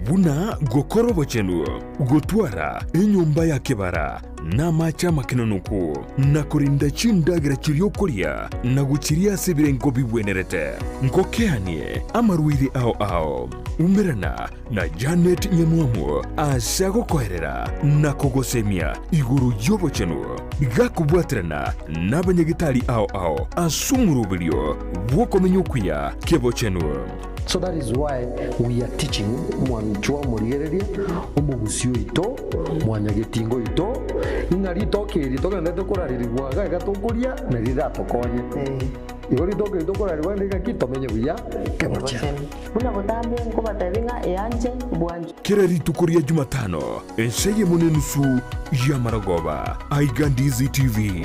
buna gokoro bachenu gotwara enyumba ya kebara na macha makinonuku na kurinda chindagira chiriokoria na guchiria sebire ngobi bwenerete ngokeanie amaruiri ao umerana na Janet Nyamuamu asago koherera na kogosemia iguru yobo chenu gakubwatrana na banyagitari ao asumurubilio wokomenyokuya kebo chenu. So that is why we are teaching mwanchwa murigereria omugusio ito mwanyagetingo ito inarito kirito kende tokoraririrwaga gatokuria na riratokonye igori toke tokorariwa ndika kitomenye buya kebocha buna botambe nkobatabinga yanje bwanje kirari tukuria Jumatano enseye munenusu ya Maragoba Ndizi TV.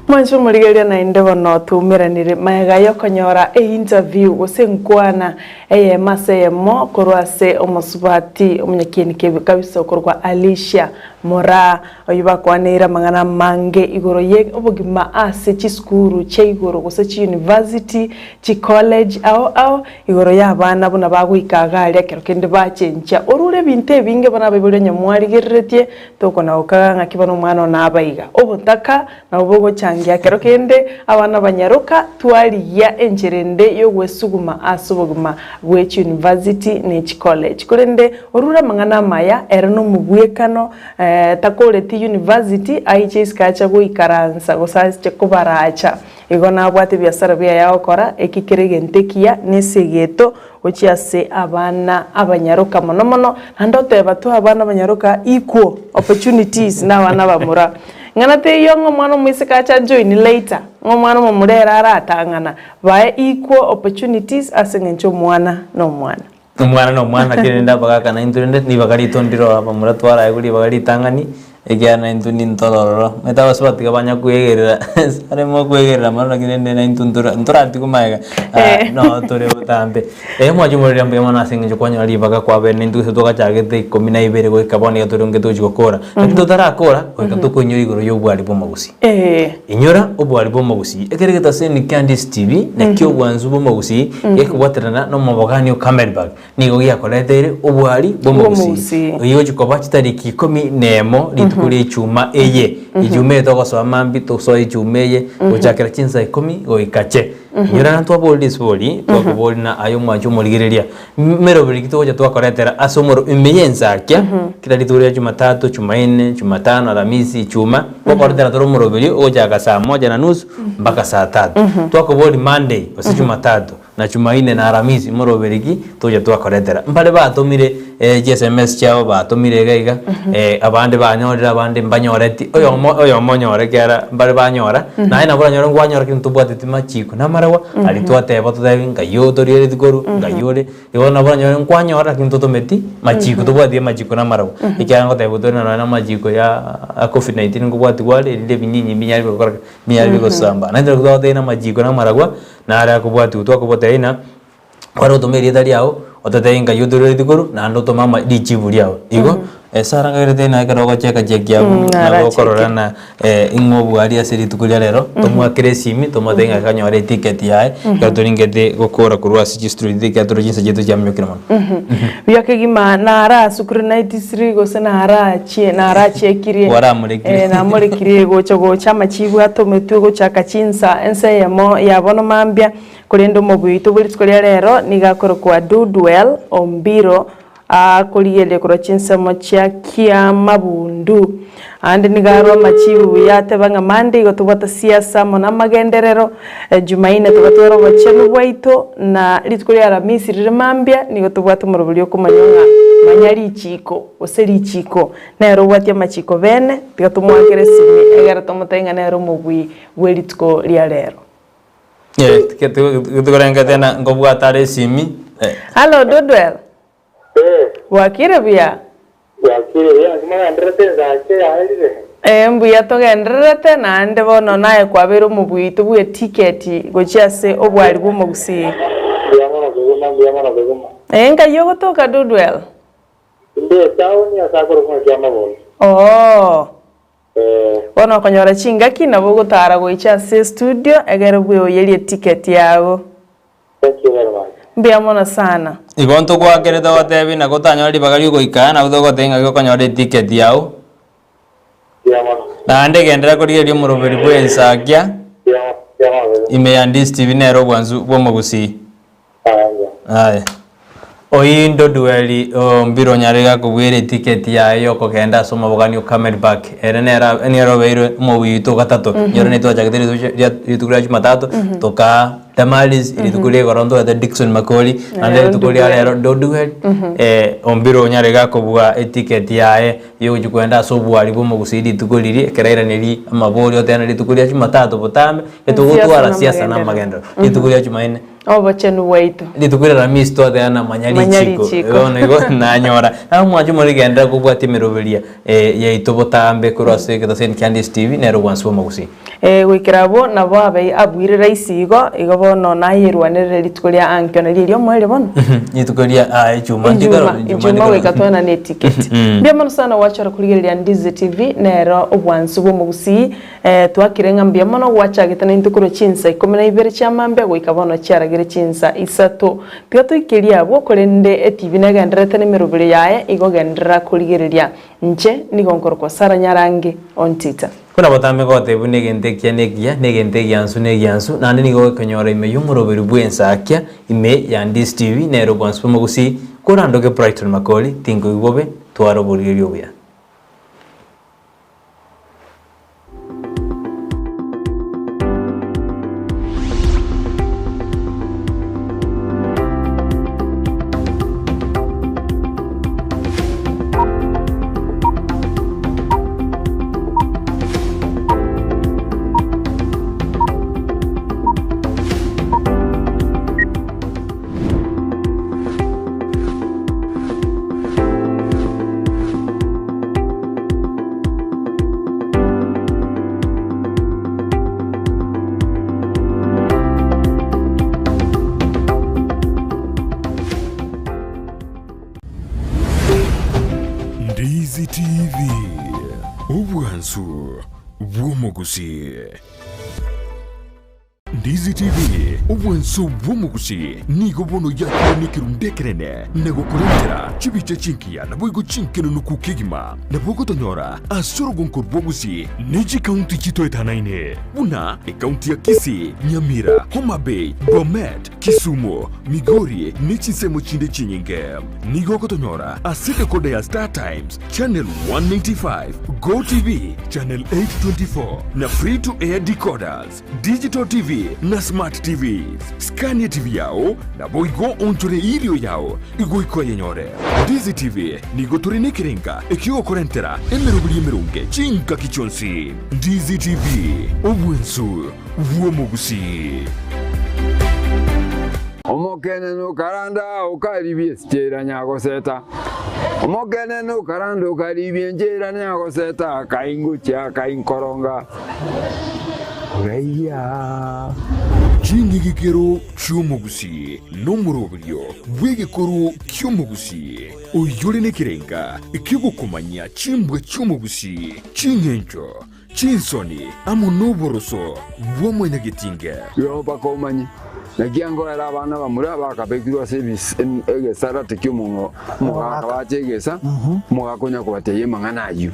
Mwancho murigeria na indego no tumiranire maega yo konyora interview usenkwana masemo korwase omusubati omunyakini kabisa okorwa ALICIA MORAA oyuba kwanira mangana mange igoro ye obogima ase chisukuru che igoro gose chi university chi college ao igoro y'abana buna bagwikaga kero kende bachencha orure binte binge bana bibure nyamwari gerretie tokona okanga kibana umwana nabayiga obutaka na obogo changia kero kende abana banyaruka twaliya enjerende yo gwesuguma ase obogima bwechi university ne chi college kurende orura mangana maya erano mubwekano takoleti university aiche skacha gwikaransa gosache kubaracha igona bwate biasara bya yao kora ekikeregentekia nesegeto ochiase abana abanyaruka mono nandote batu abana abanyaruka equal opportunities na abana bamura ngana te yongo mwana mwisikacha join later ngomwana mumurera aratangana bae equal opportunities asengencho mwana no mwana kirenda bagaka na inturende ni bagari tondiro abamura twara yaguri bagari tangani egiana intuni ntoloro meta basubati kabanya kuyegerera aremo kuyegerera marona kirende na intundura ntorati kumaega no tore butambe mwajumurira mbe mwana asengenjo kwanya ali baga kwa bene ndu toka chagete 12 go kaboni gaturunge tujikokora ndo tarakora okatukunyura igoro yobwali bomagusi inyura obwali bomagusi ekeregeta seni Candice TV na kyo bwanzu bomagusi yekubwaterana no mabogani o Camelback nigo yakoletere obwali bomagusi iyo jikoba chitariki 10 nemo kuri chuma eye ijume to so amambi to so ijumeye ochakira chinsa 10 go ikache nyira nantu aboli siboli to kuboli na ayo mwacho muligereria mero bilikito to akoretera asomoro imeyenza kya kila lituria Jumatatu Jumanne Jumatano Alhamisi Chuma bokorera to moro bili ojaga saa 1:30 mpaka saa 3 to kuboli Monday osi Jumatatu na Jumanne na Alhamisi moro biliki toja to akoretera mbale batomire SMS chao batomire gaiga abande banyorera abande mbanyoreti oyo monyore kera mbale banyora na ina bora nyora ngwanyora kintu bwatete machiko namarawa alitwate batodavi ngayo toriere dikoru ngayore ibona bora nyora ngwanyora kintu tometi machiko to bwatete machiko namarawa ikyango tabutori na machiko ya COVID-19 ngubwati gwale ile binyinyi binyari bikora binyari bigosamba na ndiro kutote na machiko namarawa na ara kubwati utwakubota ina waro tomeri dali yao otatenga yudure dikuru na ndo mama dichiburi yao igo saranga irete na karoga cheka chekia na gokororana ingobu ari asiri tukulia lero tomwa kresimi tomatenga kanyore ticket yae katuringete gokora kurwa registry ticket turujinsa jetu jamyo kirama byakegima na ara sukurina disri go sana ara chekirie wara murekire na murekire go chama chibu atometu go chaka chinsa ense yamo yabono mambia kurendo mobwito bulitskolia lero nigakoro kwa Dudwell Ombiro kuriele kuro chinsamo chia kia mabundu ande nigarwa machibu yate banga mande gotubata siasa mona magenderero Jumaine tubatoro bachenu bwaito na litkulia Alhamisi rimambia nigotubata murubulyo kumanyonga manyari chiko oseri chiko na robati machiko bene tigatumwakere simi egara tomotenga na romobwi welitko lia lero tukorenga tena ngobwatare simi Hello Dudwell wakire bia kuma ndrete zache aire mbuya to gendrete na nde bono nae kwabero mubwito bwe ticket gochiase obwali bumugusi biyamana beguma nga yogo toka Dudwell nde town ya sakoro kwa kiama bono bono konyora chinga kina bogo tara gochiase studio egere bwe oyeli ticket yawo thank you very much Biamona sana. Igonto kwa kereta watebi na kotanyori bagari goika na udogo tenga go kanyore ticket yao. Biamona. Na ande gendera ko rio muroberi bwensa kya. Biamona. Imeandis TV nero bwanzu bomagusi. Aya. Oindo dueli mbiro nyarega kubwire ticket yayo ko kenda soma bogani Camelback erenera enero beiro mo wito gatatu nyore to jagdiri yitugura Jumatatu toka Tamales ilitukulia gorondo ya Dickson Makoli ande tukulia lero Dodwell ombiro nyarega kubwa ticket yae yo jukwenda sobu alibo mo gusidi tukuliri keraira neli amabori otena litukulia Jumatatu botambe etugutwara siasa na magendo litukulia Jumaine Obachenu waitu. Litukurira misto de ana manyari chiko. Ono igo nanyora. Mwaje muri genda kubwati miroberia ya itobotambe kurase kitasen Ndizi TV nero gwansu magusi. Gwikirabo nabo abai abwirira isigo igo bono nahirwanire litukuria ankyo na lilio mwele bono. Litukuria Juma wekatwana ne ticket. Bia mano sana wachara kuligeria Ndizi TV nero ogwansu magusi twakirenga mbia mano wacha gitana intukuro chinsa 12 chamambe gwikabono cyaragire chinsa isato tigato ikiria bwo korende TV nagendrete ne mirubire yae igogendra kuligeria nche nigongoro kwa sara nyarange on Twitter. Kuna botambe gote bune negentekia ansu nande nigo konyora ime yumurobere bwensa akya ime ya Ndizi TV nero gwansu magusi korandoke Brighton Makoli tingo igobe twaro buririo bya. Ndizi TV ubwansu bw'omugusi. Ndizi TV ubwansu bw'omugusi nigo bono yakunikira ndekerene nego kurentera chibiche chinkia na boigo chinkeno nukukigima na bogo tonyora asoro gonkor bwogusi neji county chito etanaine una county ya Kisii, Nyamira, Homa Bay, Bomet, Kisumu, Migori nechi semo chinde chinyinge nigo kotonyora asite kode ya Star Times channel 195 Go TV channel 824 na free to air decoders digital TV na smart TVs. Scania TV yao na boigo onchore irio yao igo ikoye nyore. Ndizi TV nigo turine kirenga ekio korentera emerubuli emerunge chinka kichonsi. Ndizi TV obwensu uomugusi. Omokene no karanda ukaribie stera nyago seta. Omokene no karanda ukaribie njera nyago seta kaingucha kainkoronga. Oreya. Chingi gikero cy'umugusi n'umurobilyo w'igikoro cy'umugusi uyure nekirenga ikigukumanya chimbwe cy'umugusi chingencho chinsoni amunoboroso bw'omunyagitinge yo bakomanye nagiango era abana bamura bakabegirwa service egesara tekyomungo mugakabachegesa mugakonya kubateye manganayu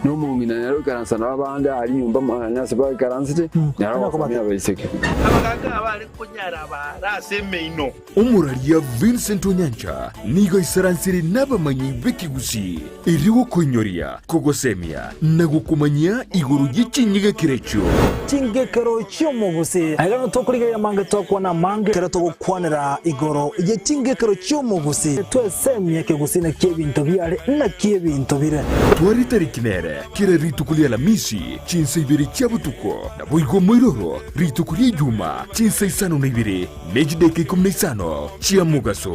no mungina nero karansa nabandi ari nyumba manyase ba karansite nero kumya bayiseke abaganga abari kunyara barase meino umuraria Vincent Onyancha nigo isaransiri n'abamanyi b'ikigusi iriwo konyoria kogosemia nagukumanya iguru y'ichinyiga kirecho chingekero cy'umugusi agano tokurigaya mange tokwana mange kera togukwanira igoro ye chingekero cy'umugusi twesemye kigusina kyebinto byale na kyebinto bire twari tarikinere kira ritukulia la misi chinsa ibiri cyabutuko na boigo moiroro ritukulia juma chinsa isano na ibiri nejideke 15 chia mugaso